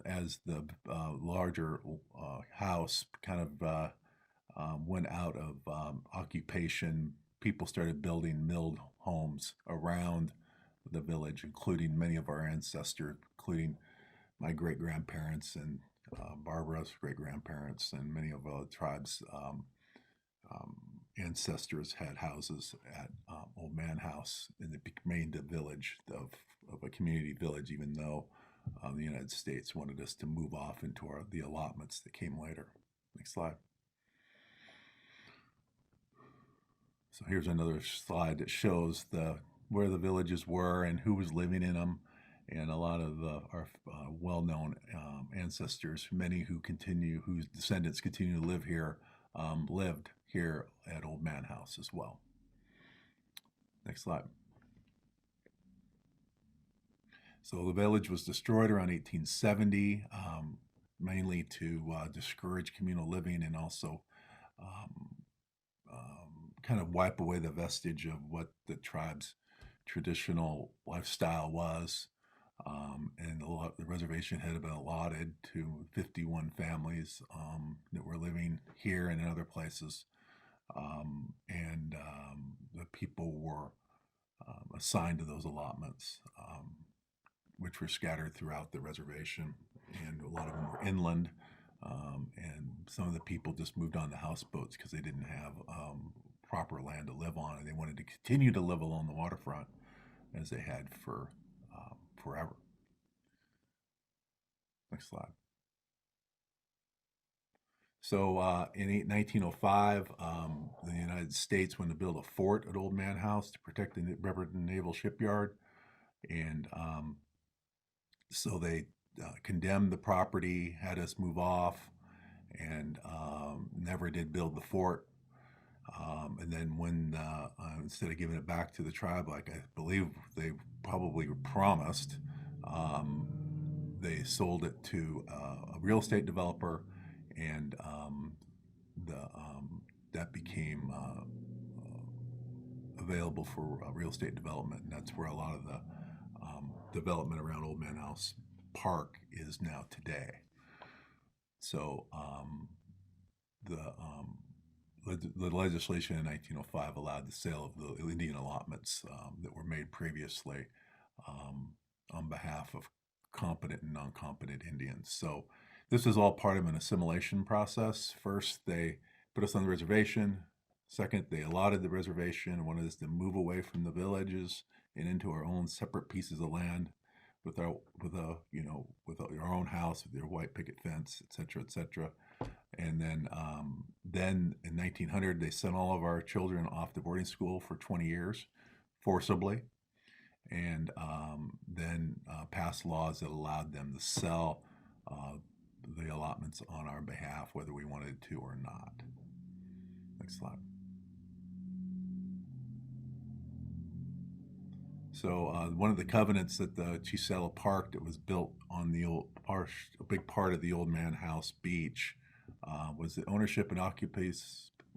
As the larger house kind of went out of occupation, people started building milled homes around the village, including many of our ancestors, including my great-grandparents and Barbara's great-grandparents, and many of the tribe's ancestors had houses at Old Man House, and it remained a village of a community village, even though the United States wanted us to move off into the allotments that came later. Next slide. So here's another slide that shows where the villages were and who was living in them, and a lot of our well-known ancestors, many whose descendants continue to live here, lived here at Old Man House as well. Next slide. So the village was destroyed around 1870, mainly to discourage communal living and also kind of wipe away the vestige of what the tribe's traditional lifestyle was. And the reservation had been allotted to 51 families that were living here and in other places. And the people were assigned to those allotments, which were scattered throughout the reservation, and a lot of them were inland, and some of the people just moved on to houseboats because they didn't have proper land to live on, and they wanted to continue to live along the waterfront as they had for forever. Next slide. So in 1905, the United States wanted to build a fort at Old Man House to protect the Bremerton Naval Shipyard, and so they condemned the property, had us move off, and never did build the fort. And then when, instead of giving it back to the tribe, like I believe they probably were promised, they sold it to a real estate developer, and that became available for real estate development, and that's where a lot of the development around Old Man House Park is now today. So the legislation in 1905 allowed the sale of the Indian allotments that were made previously on behalf of competent and non-competent Indians. So this is all part of an assimilation process. First, they put us on the reservation. Second, they allotted the reservation and wanted us to move away from the villages and into our own separate pieces of land with our own house, with your white picket fence, et cetera, et cetera. And then in 1900, they sent all of our children off to boarding school for 20 years, forcibly, and then passed laws that allowed them to sell the allotments on our behalf, whether we wanted to or not. Next slide. So one of the covenants at the Chisela Park that was built on the a big part of the Old Man House beach was the ownership and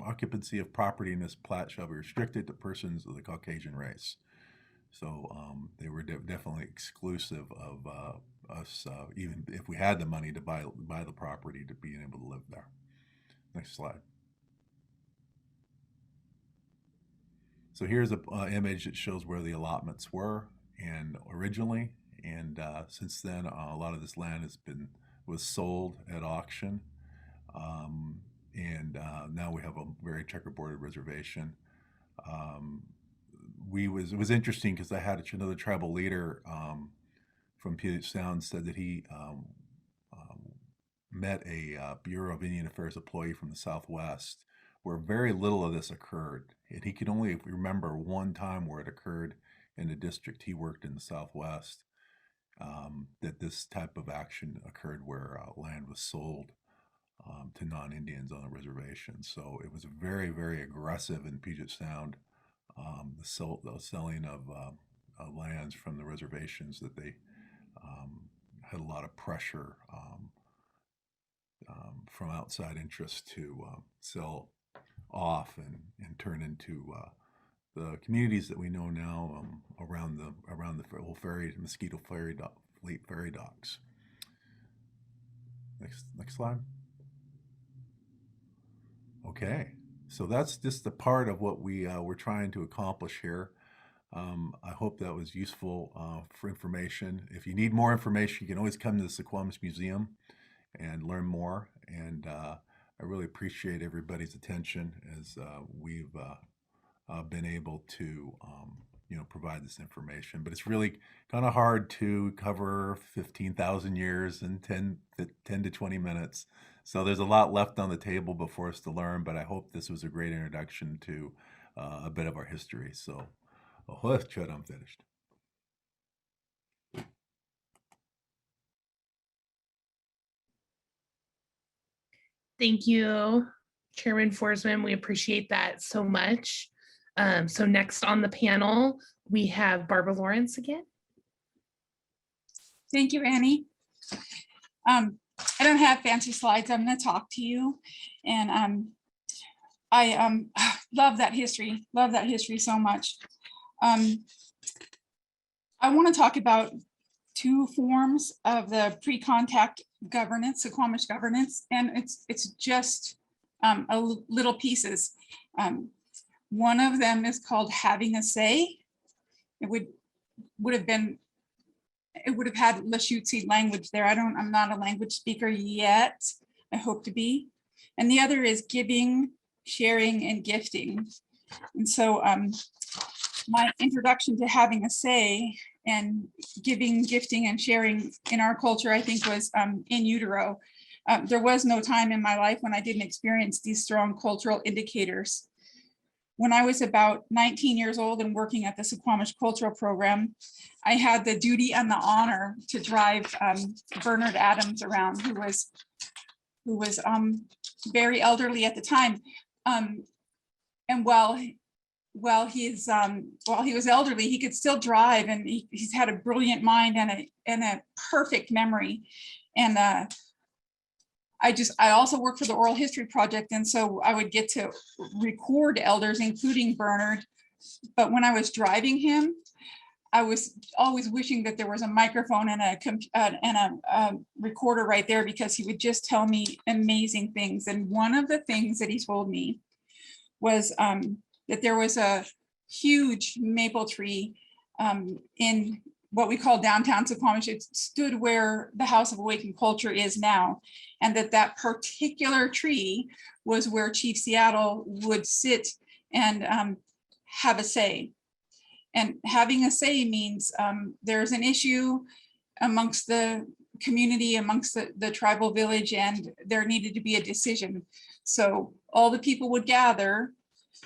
occupancy of property in this plat shall be restricted to persons of the Caucasian race. So they were definitely exclusive of us, even if we had the money to buy the property, to being able to live there. Next slide. So here's an image that shows where the allotments were and originally, and since then a lot of this land was sold at auction, and now we have a very checkerboarded reservation. It was interesting because I had another tribal leader from Puget Sound said that he met a Bureau of Indian Affairs employee from the Southwest where very little of this occurred. And he could only remember one time where it occurred in the district he worked in the Southwest, that this type of action occurred where land was sold to non-Indians on a reservation. So it was very, very aggressive in Puget Sound, the selling of lands from the reservations, that they had a lot of pressure from outside interests to sell off and turn into the communities that we know now around the old Mosquito Fleet ferry docks. Next slide. Okay, so that's just a part of what we're trying to accomplish here. I hope that was useful for information. If you need more information, you can always come to the Suquamish Museum and learn more. And I really appreciate everybody's attention as we've been able to provide this information. But it's really kind of hard to cover 15,000 years in 10 to 20 minutes. So there's a lot left on the table before us to learn, but I hope this was a great introduction to a bit of our history. So I'm finished.
Thank you, Chairman Forsman. We appreciate that so much. So next on the panel, we have Barbara Lawrence again.
Thank you, Annie. I don't have fancy slides. I'm going to talk to you, and I love that history. Love that history so much. I want to talk about two forms of the pre-contact governance, Suquamish governance, and it's just little pieces. One of them is called having a say. It would have had Lushootseed language there. I'm not a language speaker yet. I hope to be. And the other is giving, sharing, and gifting. And so my introduction to having a say and giving, gifting, and sharing in our culture, I think, was in utero. There was no time in my life when I didn't experience these strong cultural indicators. When I was about 19 years old and working at the Suquamish Cultural Program, I had the duty and the honor to drive Bernard Adams around, who was very elderly at the time. And while he was elderly, he could still drive, and he's had a brilliant mind and a perfect memory. And I also work for the Oral History Project, and so I would get to record elders, including Bernard. But when I was driving him, I was always wishing that there was a microphone and a recorder right there, because he would just tell me amazing things. And one of the things that he told me was that there was a huge maple tree in what we call downtown Suquamish. It stood where the House of Awakened Culture is now, and that particular tree was where Chief Seattle would sit and have a say. And having a say means there's an issue amongst the community, amongst the tribal village, and there needed to be a decision. So all the people would gather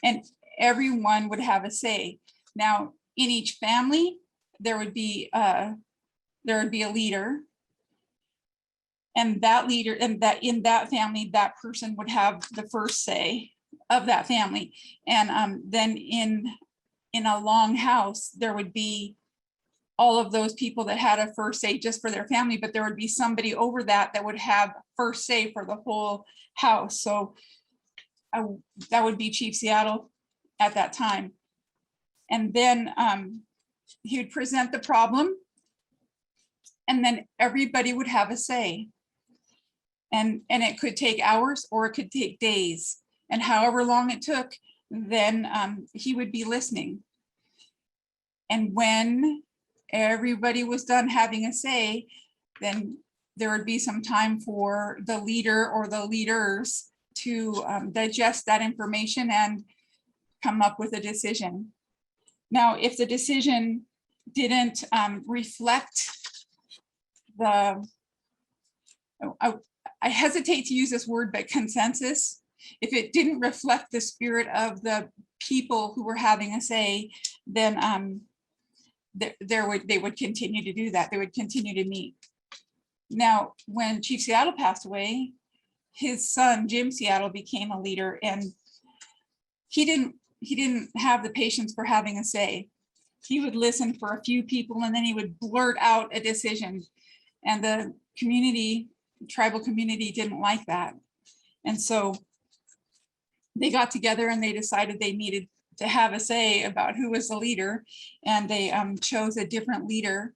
and everyone would have a say. Now, in each family, there would be a leader, and that leader, and that in that family, that person would have the first say of that family. And then in a Longhouse, there would be all of those people that had a first say just for their family, but there would be somebody over that would have first say for the whole house. So that would be Chief Seattle at that time. And then he would present the problem, and then everybody would have a say. And it could take hours or it could take days. And however long it took, then he would be listening. And when everybody was done having a say, then there would be some time for the leader or the leaders to digest that information and come up with a decision. Now, if the decision didn't reflect the, I hesitate to use this word, but consensus, if it didn't reflect the spirit of the people who were having a say, then they would continue to do that. They would continue to meet. Now, when Chief Seattle passed away, his son, Jim Seattle, became a leader, and he didn't have the patience for having a say. He would listen for a few people and then he would blurt out a decision. And the community, tribal community, didn't like that. And so they got together and they decided they needed to have a say about who was the leader. And they chose a different leader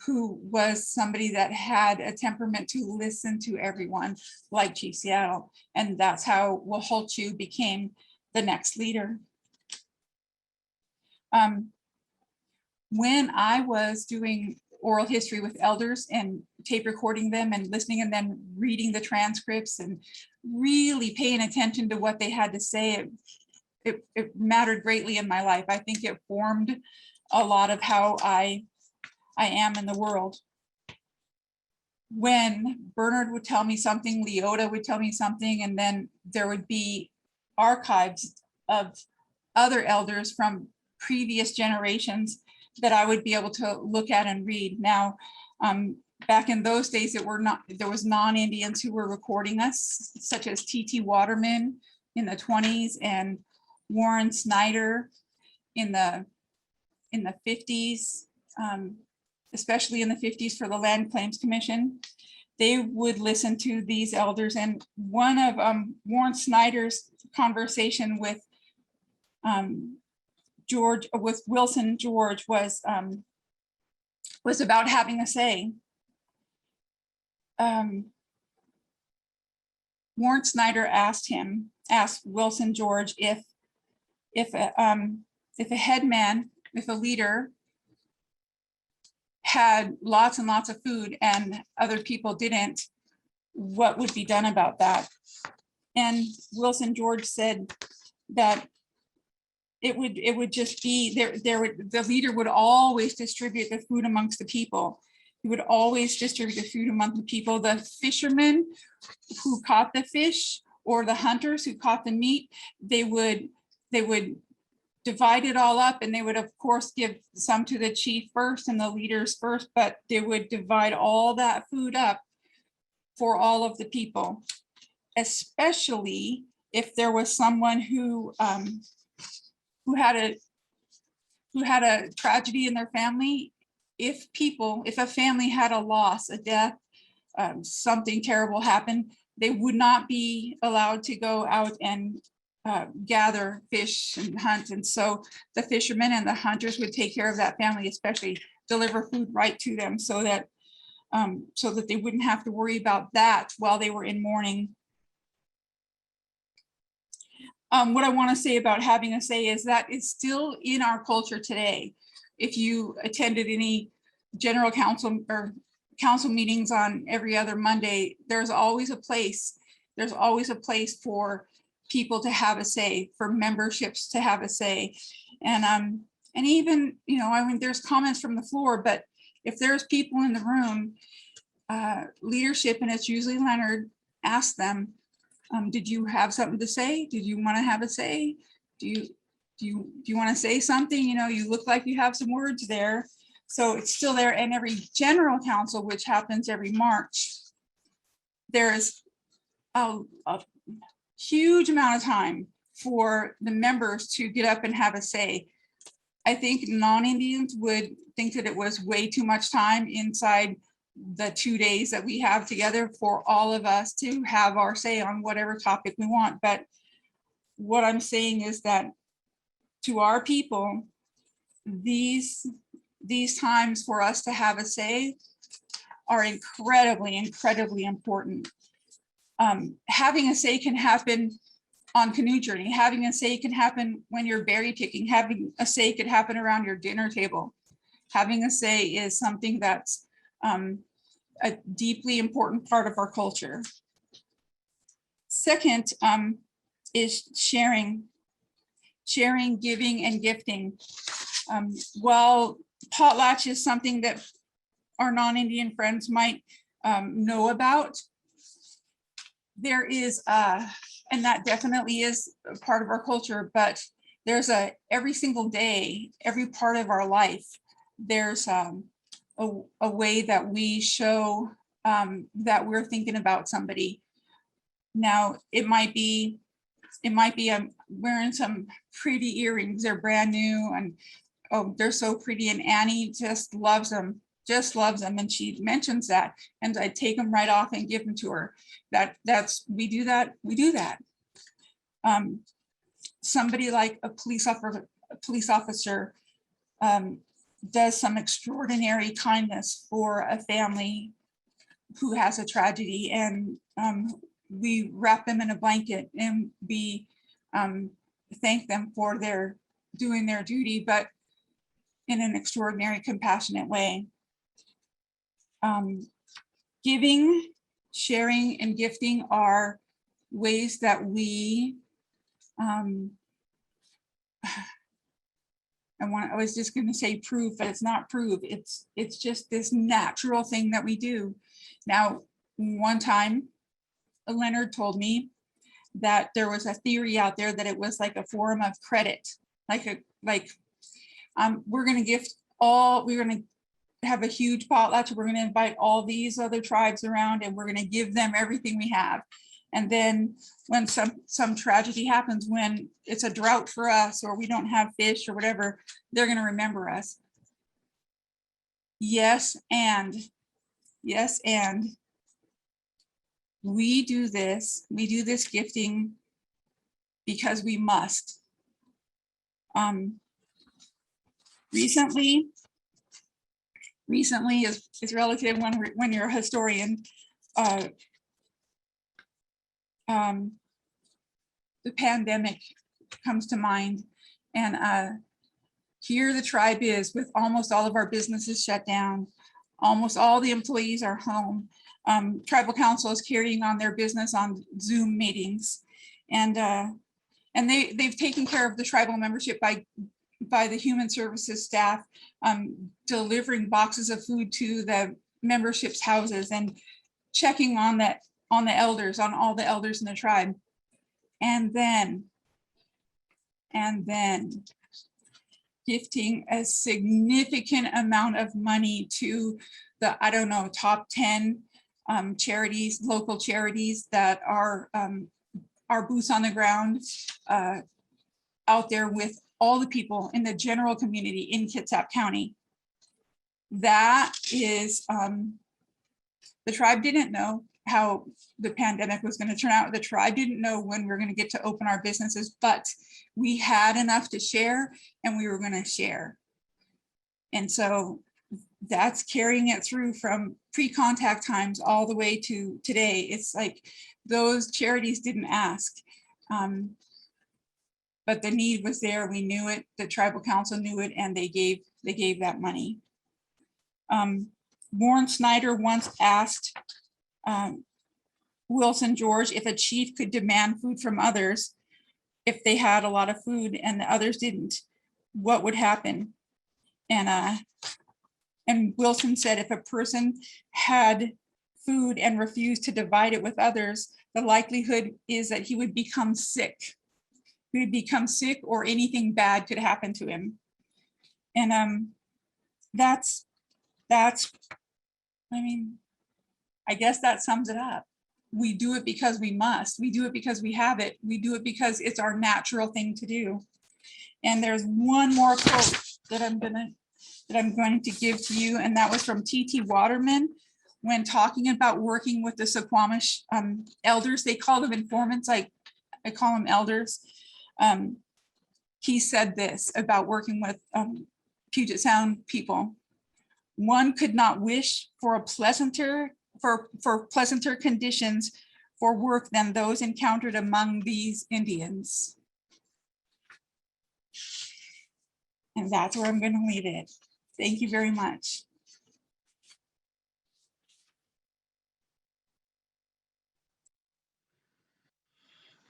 who was somebody that had a temperament to listen to everyone, like Chief Seattle. And that's how Waholchu became the next leader. When I was doing oral history with elders and tape recording them and listening and then reading the transcripts and really paying attention to what they had to say, it mattered greatly in my life. I think it formed a lot of how I am in the world. When Bernard would tell me something, Leota would tell me something, and then there would be archives of other elders from previous generations that I would be able to look at and read. Now, back in those days, there was non-Indians who were recording us, such as T.T. Waterman in the 20s and Warren Snyder in the 50s, especially in the 50s for the Land Claims Commission. They would listen to these elders, and one of Warren Snyder's conversation with Wilson George was about having a say. Warren Snyder asked Wilson George if a headman, if a leader had lots and lots of food and other people didn't, what would be done about that? And Wilson George said that it would just be the leader would always distribute the food amongst the people. He would always distribute the food among the people. The fishermen who caught the fish or the hunters who caught the meat, they would divide it all up, and they would of course give some to the chief first and the leaders first, but they would divide all that food up for all of the people, especially if there was someone who had a tragedy in their family. If a family had a loss, a death, something terrible happened, they would not be allowed to go out and gather fish and hunt. And so the fishermen and the hunters would take care of that family, especially deliver food right to them, so that they wouldn't have to worry about that while they were in mourning. What I want to say about having a say is that it's still in our culture today. If you attended any general council or council meetings on every other Monday, there's always a place. There's always a place for people to have a say, for memberships to have a say. And even, I mean, there's comments from the floor, but if there's people in the room, leadership, and it's usually Leonard, ask them, did you have something to say? Did you want to have a say? Do you want to say something? You look like you have some words there. So it's still there. And every general council, which happens every March, there's a huge amount of time for the members to get up and have a say. I think non-Indians would think that it was way too much time inside the 2 days that we have together for all of us to have our say on whatever topic we want. But what I'm saying is that to our people, these times for us to have a say are incredibly, incredibly important. Having a say can happen on canoe journey. Having a say can happen when you're berry picking. Having a say could happen around your dinner table. Having a say is something that's a deeply important part of our culture. Second is sharing, giving, and gifting. While potlatch is something that our non-Indian friends might know about, there is, and that definitely is a part of our culture, but there's every single day, every part of our life, there's a way that we show that we're thinking about somebody. Now, it might be wearing some pretty earrings. They're brand new and oh, they're so pretty. And Annie just loves them, and she mentions that, and I take them right off and give them to her. We do that. Somebody like a police officer does some extraordinary kindness for a family who has a tragedy, and we wrap them in a blanket and we thank them for doing their duty, but in an extraordinary, compassionate way. Giving, sharing, and gifting are ways that we I was just going to say prove, but it's not prove. It's just this natural thing that we do. Now, one time, Leonard told me that there was a theory out there that it was like a form of credit, we're going to have a huge potlatch. We're going to invite all these other tribes around, and we're going to give them everything we have. And then when some tragedy happens, when it's a drought for us, or we don't have fish or whatever, they're going to remember us. Yes, and we do this gifting because we must. Recently is relative when you're a historian. The pandemic comes to mind, and here the tribe is with almost all of our businesses shut down. Almost all the employees are home. Tribal council is carrying on their business on Zoom meetings, and they've taken care of the tribal membership by the human services staff, delivering boxes of food to the membership's houses and checking on all the elders in the tribe. And then gifting a significant amount of money to the, I don't know, top 10 charities, local charities that are boots on the ground out there with all the people in the general community in Kitsap County. That is, the tribe didn't know how the pandemic was going to turn out. The tribe didn't know when we were going to get to open our businesses, but we had enough to share, and we were going to share. And so that's carrying it through from pre-contact times all the way to today. It's like those charities didn't ask, but the need was there. We knew it. The tribal council knew it, and they gave that money. Warren Snyder once asked Wilson George if a chief could demand food from others if they had a lot of food and the others didn't, what would happen? And Wilson said if a person had food and refused to divide it with others, the likelihood is that he would become sick. He would become sick, or anything bad could happen to him. And that's I mean, I guess that sums it up. We do it because we must. We do it because we have it. We do it because it's our natural thing to do. And there's one more quote that I'm going to give to you, and that was from T.T. Waterman when talking about working with the Suquamish elders. They call them informants. I call them elders. He said this about working with Puget Sound people. One could not wish for a pleasanter conditions for work than those encountered among these Indians. And that's where I'm going to leave it. Thank you very much.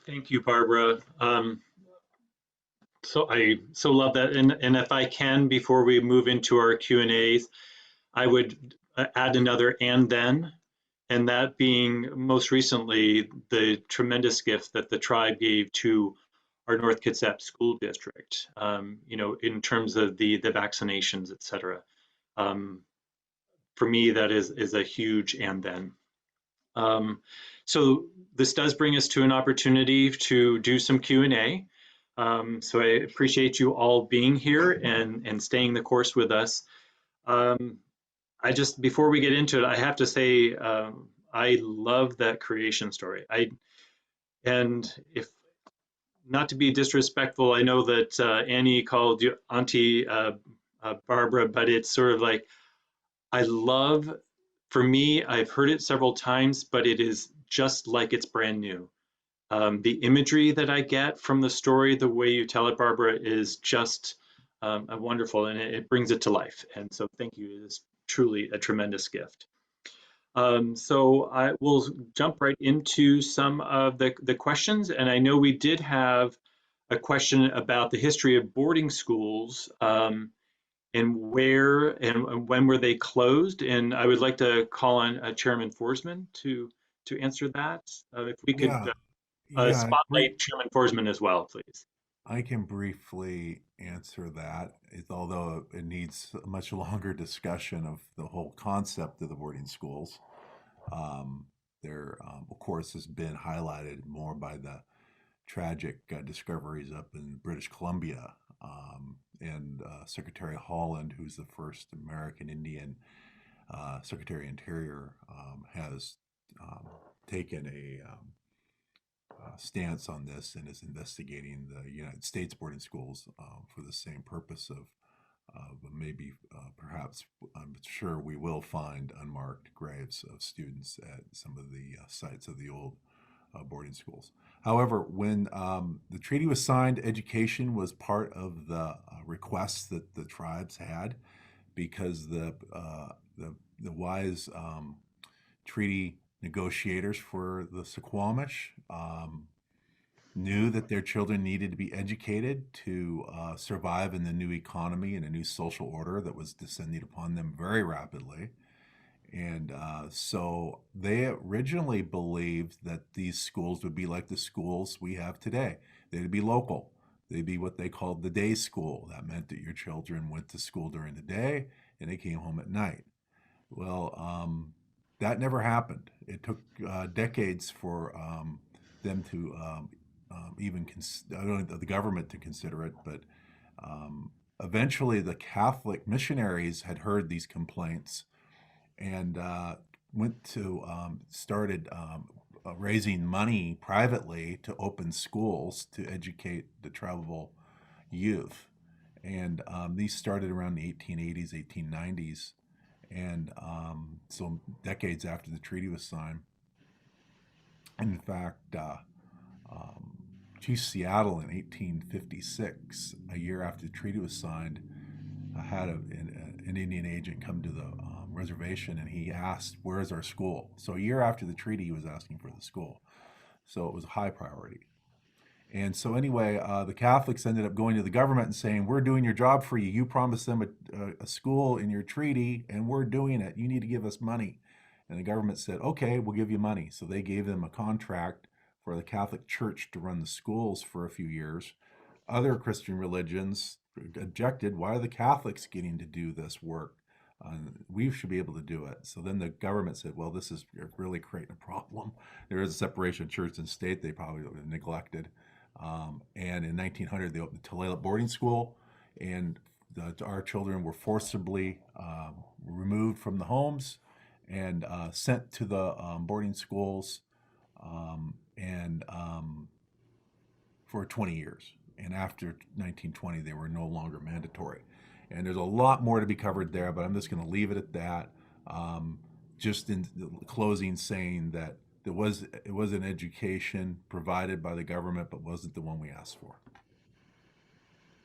Thank you, Barbara. So I so love that. And if I can, before we move into our Q&As, I would add another "and then," and that being most recently the tremendous gift that the tribe gave to our North Kitsap School District, in terms of the vaccinations, et cetera. For me, that is a huge "and then." So this does bring us to an opportunity to do some Q&A. So I appreciate you all being here and staying the course with us. Before we get into it, I have to say, I love that creation story. And if not to be disrespectful, I know that Annie called you Auntie Barbara, but it's sort of like, for me, I've heard it several times, but it is just like it's brand new. The imagery that I get from the story, the way you tell it, Barbara, is just wonderful, and it brings it to life. And so thank you. It is truly a tremendous gift. So I will jump right into some of the questions. And I know we did have a question about the history of boarding schools, and where and when were they closed. And I would like to call on Chairman Forsman to answer that. If we could spotlight Chairman Forsman as well, please.
I can briefly answer that, although it needs a much longer discussion of the whole concept of the boarding schools. There, of course, has been highlighted more by the tragic discoveries up in British Columbia, and Secretary Holland, who's the first American Indian Secretary of Interior, has taken a stance on this and is investigating the United States boarding schools for the same purpose of maybe perhaps, I'm sure we will find unmarked graves of students at some of the sites of the old boarding schools. However, when the treaty was signed, education was part of the requests that the tribes had, because the wise treaty negotiators for the Suquamish knew that their children needed to be educated to survive in the new economy and a new social order that was descending upon them very rapidly. And so they originally believed that these schools would be like the schools we have today. They'd be local. They'd be what they called the day school. That meant that your children went to school during the day and they came home at night. Well, that never happened. It took decades for them to I don't know, the government to consider it, but eventually the Catholic missionaries had heard these complaints and started raising money privately to open schools to educate the tribal youth. And these started around the 1880s, 1890s. And so decades after the treaty was signed. And in fact, Chief Seattle in 1856, a year after the treaty was signed, had an Indian agent come to the reservation, and he asked, "Where's our school?" So a year after the treaty, he was asking for the school. So it was a high priority. And so anyway, the Catholics ended up going to the government and saying, "We're doing your job for you. You promised them a school in your treaty, and we're doing it. You need to give us money." And the government said, "Okay, we'll give you money." So they gave them a contract for the Catholic Church to run the schools for a few years. Other Christian religions objected. Why are the Catholics getting to do this work? We should be able to do it. So then the government said, well, this is really creating a problem. There is a separation of church and state they probably neglected. And in 1900, they opened the Tulalip boarding school, and our children were forcibly removed from the homes and sent to the boarding schools. for 20 years. And after 1920, they were no longer mandatory. And there's a lot more to be covered there, but I'm just going to leave it at that. Just in closing, saying that it was an education provided by the government, but wasn't the one we asked for.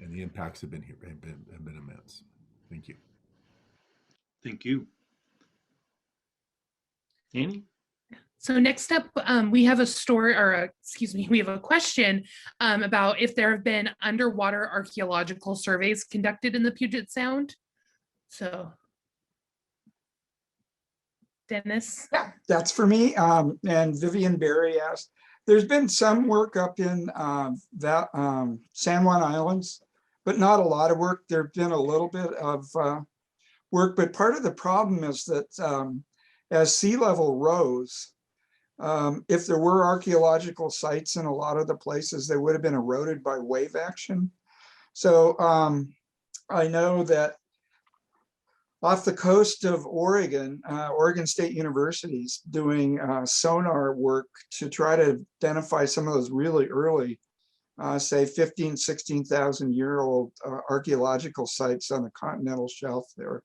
And the impacts have been immense. Thank you.
Thank you. Annie?
So next up, we have we have a question about if there have been underwater archaeological surveys conducted in the Puget Sound. So, Dennis?
Yeah, that's for me. And Vivian Berry asked, there's been some work up in San Juan Islands, but not a lot of work. There've been a little bit of work, but part of the problem is that as sea level rose, if there were archaeological sites in a lot of the places, they would have been eroded by wave action. So I know that off the coast of Oregon, Oregon State University's doing sonar work to try to identify some of those really early, say 15, 16,000 year old archaeological sites on the continental shelf there.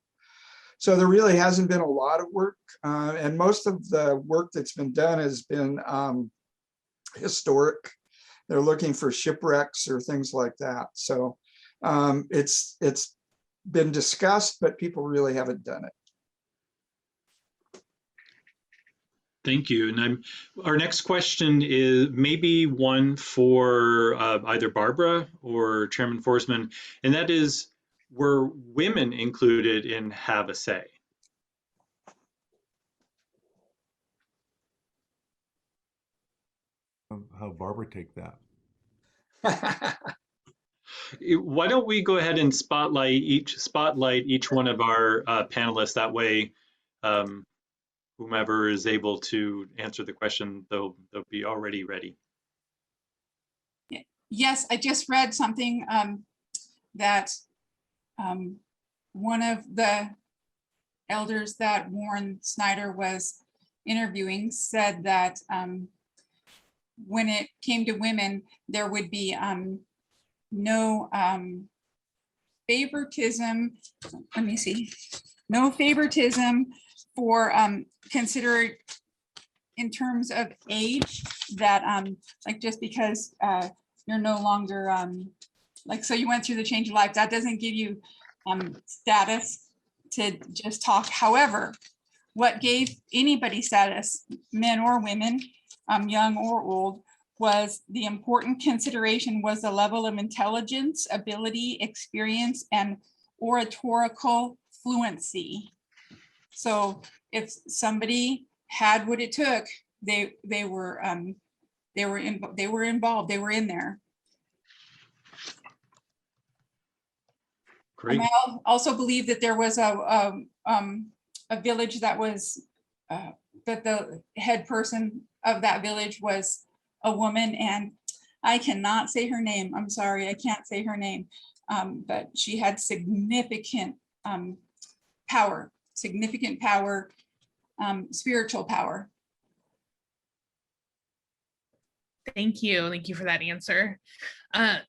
So there really hasn't been a lot of work, and most of the work that's been done has been historic. They're looking for shipwrecks or things like that. So it's been discussed, but people really haven't done it.
Thank you. And our next question is maybe one for either Barbara or Chairman Forsman, and that is, were women included in Have a Say?
How Barbara take that?
Why don't we go ahead and spotlight each one of our panelists? That way, whomever is able to answer the question, they'll be already ready.
Yes, I just read something that one of the elders that Warren Snyder was interviewing said that when it came to women, there would be no favoritism. Let me see. No favoritism for considered in terms of age, that like just because you're no longer like, so you went through the change of life, that doesn't give you status to just talk. However, what gave anybody status, men or women, young or old, was the important consideration was the level of intelligence, ability, experience, and oratorical fluency. So if somebody had what it took, they were involved, they were in there.
Great.
And I also believe that there was a village that was that the head person of that village was a woman, and I cannot say her name. I'm sorry, I can't say her name, but she had significant power, spiritual power.
Thank you for that answer.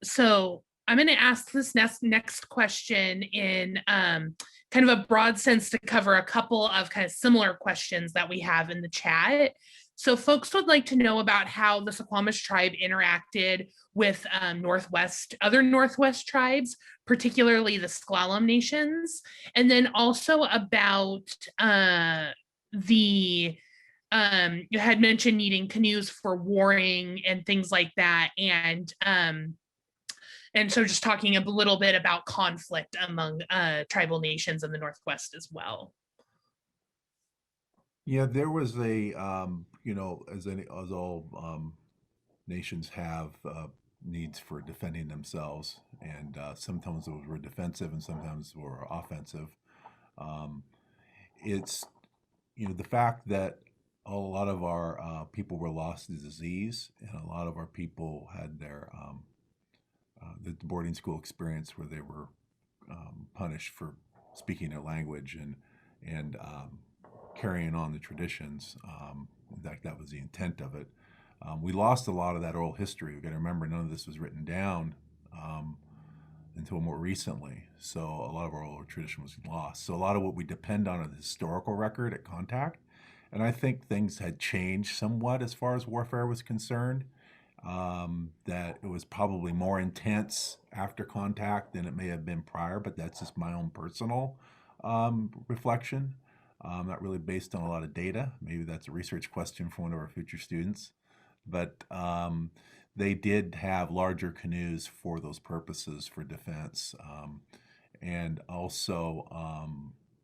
So I'm going to ask this next question in kind of a broad sense to cover a couple of kind of similar questions that we have in the chat. So folks would like to know about how the Suquamish tribe interacted with other Northwest tribes, particularly the S'Klallam nations, and then also about you had mentioned needing canoes for warring and things like that, and so just talking a little bit about conflict among tribal nations in the Northwest as well.
Yeah, there was a, as all nations have needs for defending themselves, and sometimes those were defensive and sometimes were offensive. It's, the fact that a lot of our people were lost to disease, and a lot of our people had their the boarding school experience where they were punished for speaking their language and carrying on the traditions. In fact, that was the intent of it. We lost a lot of that oral history. We've got to remember none of this was written down until more recently. So a lot of our oral tradition was lost. So a lot of what we depend on is the historical record at contact. And I think things had changed somewhat as far as warfare was concerned. That it was probably more intense after contact than it may have been prior, but that's just my own personal reflection. Not really based on a lot of data. Maybe that's a research question for one of our future students. But they did have larger canoes for those purposes for defense. And also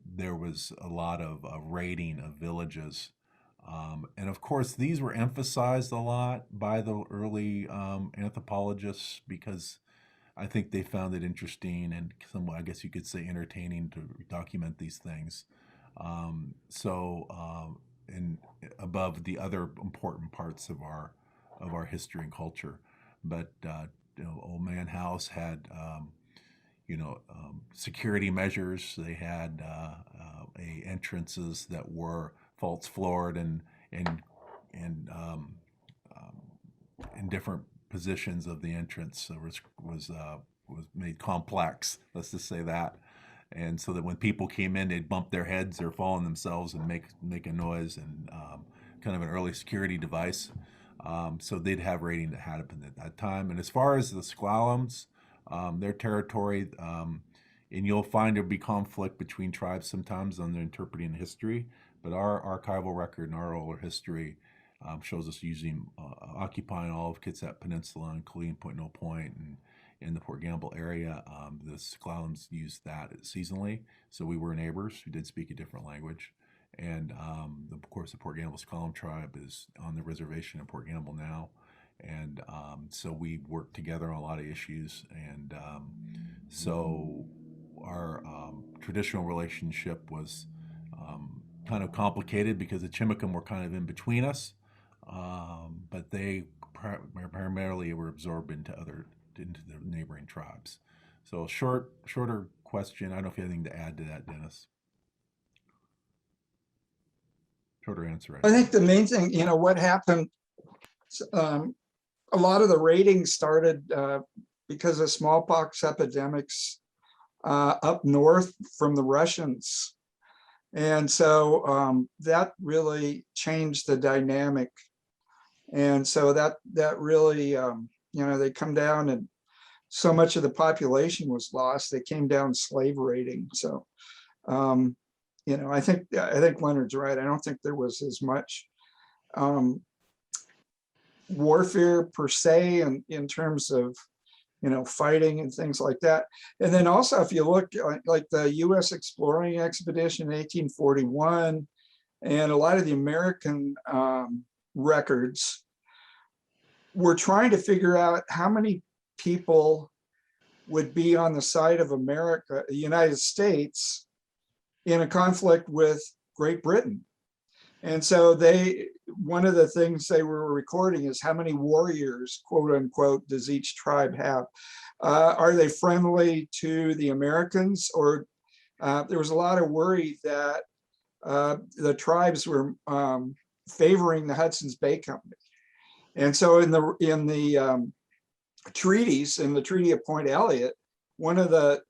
there was a lot of raiding of villages. And of course, these were emphasized a lot by the early anthropologists because I think they found it interesting and somewhat, I guess you could say, entertaining to document these things. And above the other important parts of our history and culture. But Old Man House had security measures. They had entrances that were false floored and in different positions of the entrance was made complex. Let's just say that. And so that when people came in, they'd bump their heads or fall on themselves and make a noise, and kind of an early security device. So they'd have raiding that happened at that time. And as far as the Squalums, their territory, and you'll find there'll be conflict between tribes sometimes on their interpreting history, but our archival record and our oral history shows us occupying all of Kitsap Peninsula, including Point No Point and in the Port Gamble area. The Squalums used that seasonally, so we were neighbors who did speak a different language. And of course, the Port Gamble Squalum tribe is on the reservation in Port Gamble now, and so we work together on a lot of issues. And so our traditional relationship was kind of complicated because the Chimicum were kind of in between us, but they primarily were absorbed into the neighboring tribes. So shorter question. I don't know if you have anything to add to that, Dennis. Shorter answer.
I think the main thing, what happened, a lot of the raiding started because of smallpox epidemics up north from the Russians. And so that really changed the dynamic. And so that really, they come down and so much of the population was lost. They came down slave raiding. So, I think Leonard's right. I don't think there was as much warfare per se in terms of, fighting and things like that. And then also, if you look like the U.S. exploring expedition in 1841 and a lot of the American records, we're trying to figure out how many people would be on the side of America, the United States, in a conflict with Great Britain. And so one of the things they were recording is how many warriors, quote unquote, does each tribe have? Are they friendly to the Americans? Or there was a lot of worry that the tribes were favoring the Hudson's Bay Company. And so in the treaties, in the Treaty of Point Elliott, one of the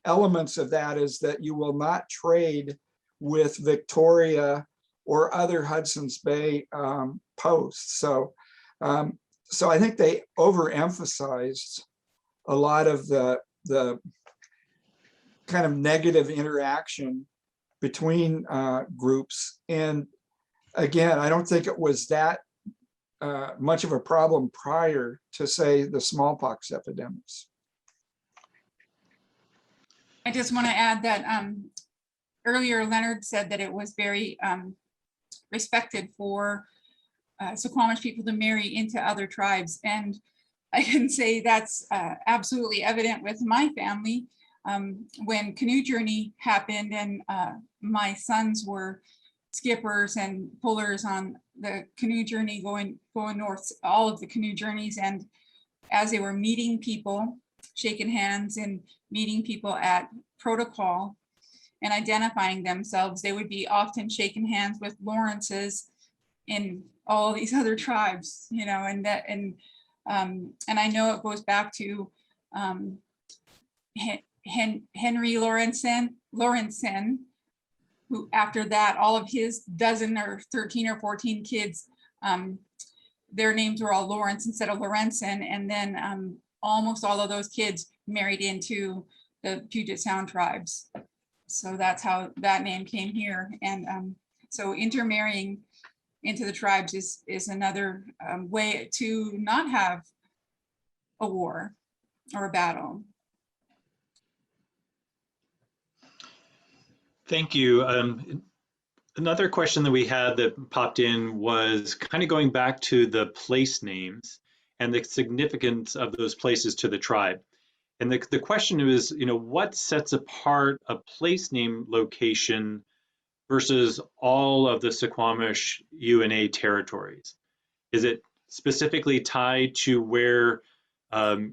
elements of that is that you will not trade with Victoria or other Hudson's Bay posts. So I think they overemphasized a lot of the kind of negative interaction between groups. And again, I don't think it was that much of a problem prior to, say, the smallpox epidemics.
I just want to add that earlier Leonard said that it was very respected for Suquamish people to marry into other tribes. And I can say that's absolutely evident with my family. When Canoe Journey happened and my sons were skippers and pullers on the canoe journey going north, all of the canoe journeys. And as they were meeting people, shaking hands and meeting people at protocol and identifying themselves, they would be often shaking hands with Lawrences in all these other tribes, you know, and I know it goes back to Henry Lawrenson, who after that, all of his dozen or 13 or 14 kids, their names were all Lawrence instead of Lorenzen. And then almost all of those kids married into the Puget Sound tribes. So that's how that name came here. And so intermarrying into the tribes is another way to not have a war or a battle.
Thank you. Another question that we had that popped in was kind of going back to the place names and the significance of those places to the tribe. And the question is, you know, what sets apart a place name location versus all of the Suquamish UNA territories? Is it specifically tied to where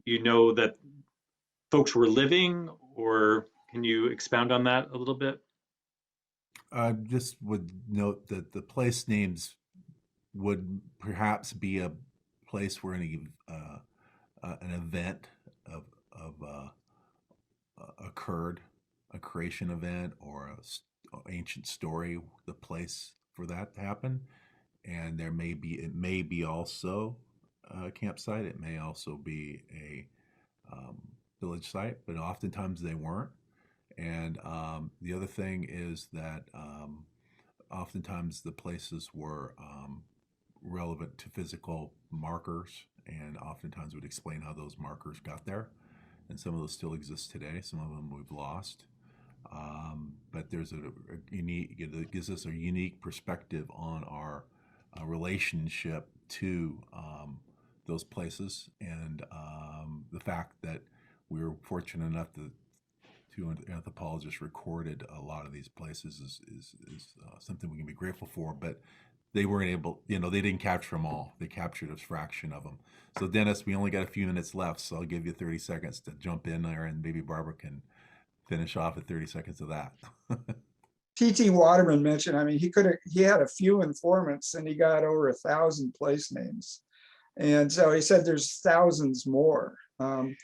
you know that folks were living, or can you expound on that a little bit?
I just would note that the place names would perhaps be a place where an event of occurred, a creation event or a ancient story, the place for that to happen. And it may be also a campsite. It may also be a village site, but oftentimes they weren't. And the other thing is that oftentimes the places were relevant to physical markers, and oftentimes would explain how those markers got there. And some of those still exist today. Some of them we've lost. But there's it gives us a unique perspective on our relationship to those places, and the fact that we were fortunate enough to anthropologists recorded a lot of these places is something we can be grateful for. But they weren't able, you know, they didn't capture them all. They captured a fraction of them. So Dennis, we only got a few minutes left, so I'll give you 30 seconds to jump in there, and maybe Barbara can finish off at 30 seconds of that.
T.T. Waterman mentioned, I mean, he had a few informants and he got over 1,000 place names. And so he said there's thousands more. And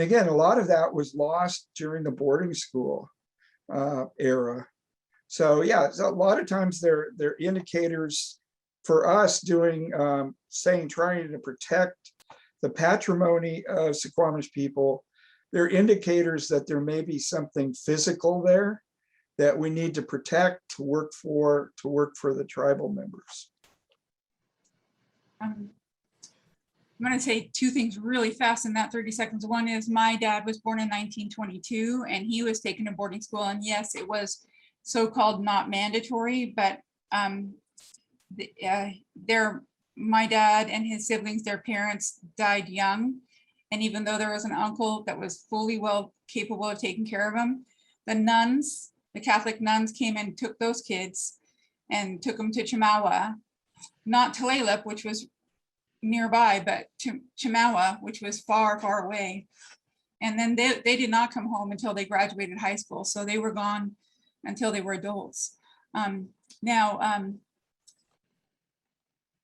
again, a lot of that was lost during the boarding school era. So yeah, so a lot of times they're indicators for us doing, trying to protect the patrimony of Suquamish people. They're indicators that there may be something physical there that we need to protect, to work for the tribal members.
I'm going to say two things really fast in that 30 seconds. One is my dad was born in 1922 and he was taken to boarding school. And yes, it was so-called not mandatory, but my dad and his siblings, their parents died young. And even though there was an uncle that was fully well capable of taking care of him, the Catholic nuns came and took those kids and took them to Chemawa, not Tulalip, which was nearby, but Chemawa, which was far, far away. And then they did not come home until they graduated high school. So they were gone until they were adults.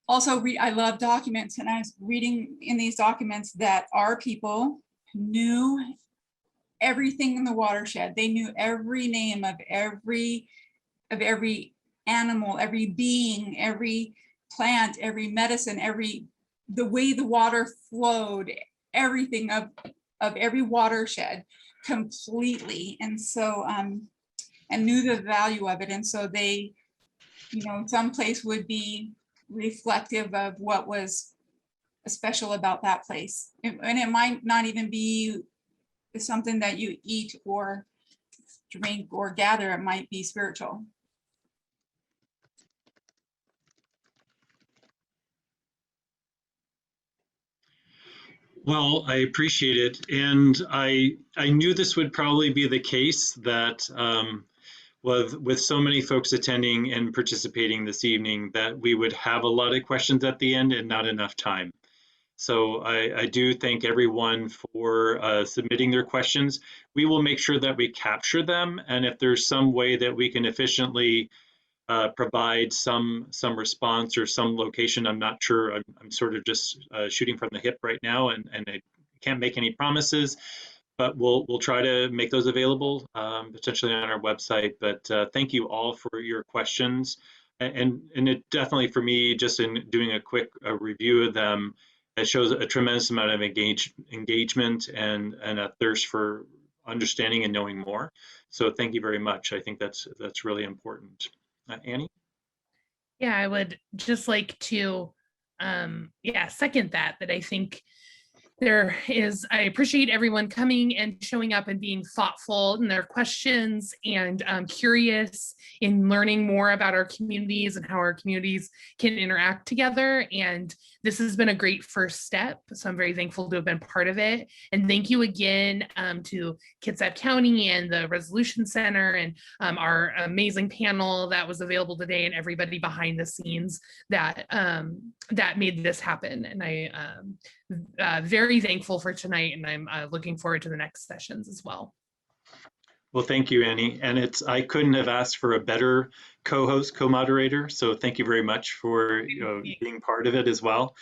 Also, I love documents, and I was reading in these documents that our people knew everything in the watershed. They knew every name of every animal, every being, every plant, every medicine, the way the water flowed, everything of every watershed completely. And so, and knew the value of it. And so they, you know, some place would be reflective of what was special about that place. And it might not even be something that you eat or drink or gather. It might be spiritual.
Well, I appreciate it. And I knew this would probably be the case, that with so many folks attending and participating this evening, that we would have a lot of questions at the end and not enough time. So I do thank everyone for submitting their questions. We will make sure that we capture them. And if there's some way that we can efficiently provide some response or some location. I'm not sure. I'm sort of just shooting from the hip right now, and I can't make any promises, but we'll try to make those available potentially on our website. But thank you all for your questions, and it definitely, for me, just in doing a quick review of them, it shows a tremendous amount of engagement and a thirst for understanding and knowing more. So thank you very much. I think that's really important. Annie?
Yeah, I would just like to, second that I think I appreciate everyone coming and showing up and being thoughtful in their questions and curious in learning more about our communities and how our communities can interact together. And this has been a great first step. So I'm very thankful to have been part of it. And thank you again to Kitsap County and the Resolution Center and our amazing panel that was available today and everybody behind the scenes that made this happen. And I very thankful for tonight, and I'm looking forward to the next sessions as well.
Well, thank you, Annie. And I couldn't have asked for a better co-host, co-moderator. So thank you very much for being part of it as well.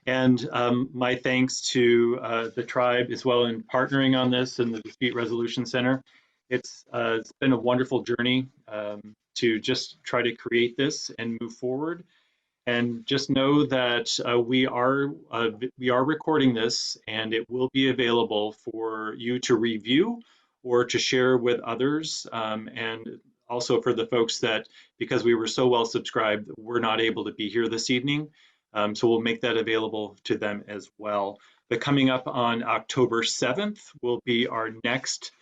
And my thanks to the tribe as well in partnering on this and the Dispute Resolution Center. It's been a wonderful journey to just try to create this and move forward. And just know that we are recording this, and it will be available for you to review or to share with others. And also for the folks that, because we were so well subscribed, we're not able to be here this evening. So we'll make that available to them as well. But coming up on October 7th will be our next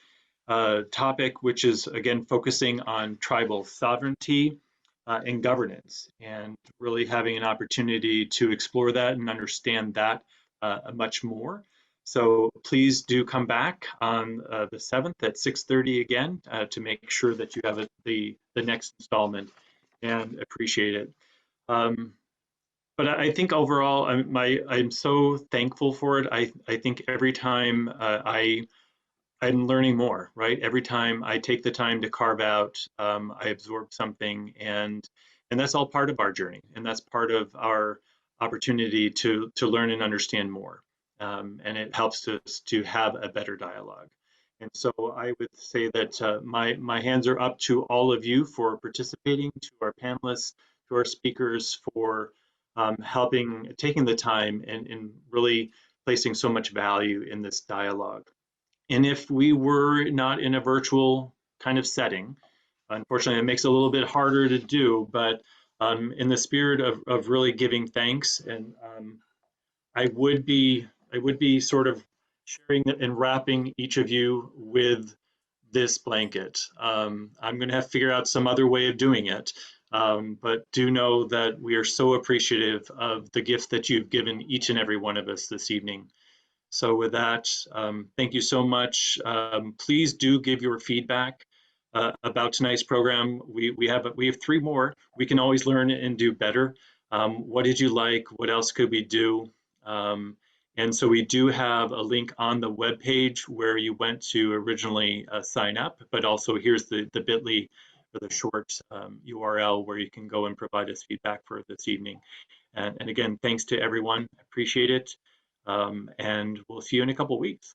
topic, which is again focusing on tribal sovereignty and governance, and really having an opportunity to explore that and understand that much more. So please do come back on the 7th at 6:30 again to make sure that you have the next installment, and appreciate it. But I think overall, I'm so thankful for it. I think every time I'm learning more, right? Every time I take the time to carve out, I absorb something, and that's all part of our journey, and that's part of our opportunity to learn and understand more. And it helps us to have a better dialogue. And so I would say that my hands are up to all of you for participating, to our panelists, to our speakers, for taking the time and really placing so much value in this dialogue. And if we were not in a virtual kind of setting, unfortunately, it makes it a little bit harder to do, but in the spirit of really giving thanks, and I would be sort of sharing and wrapping each of you with this blanket. I'm going to have to figure out some other way of doing it, but do know that we are so appreciative of the gift that you've given each and every one of us this evening. So with that, thank you so much. Please do give your feedback about tonight's program. We have 3 more. We can always learn and do better. What did you like? What else could we do? And so we do have a link on the webpage where you went to originally sign up, but also here's the bit.ly for the short URL where you can go and provide us feedback for this evening. And again, thanks to everyone. Appreciate it. And we'll see you in a couple weeks.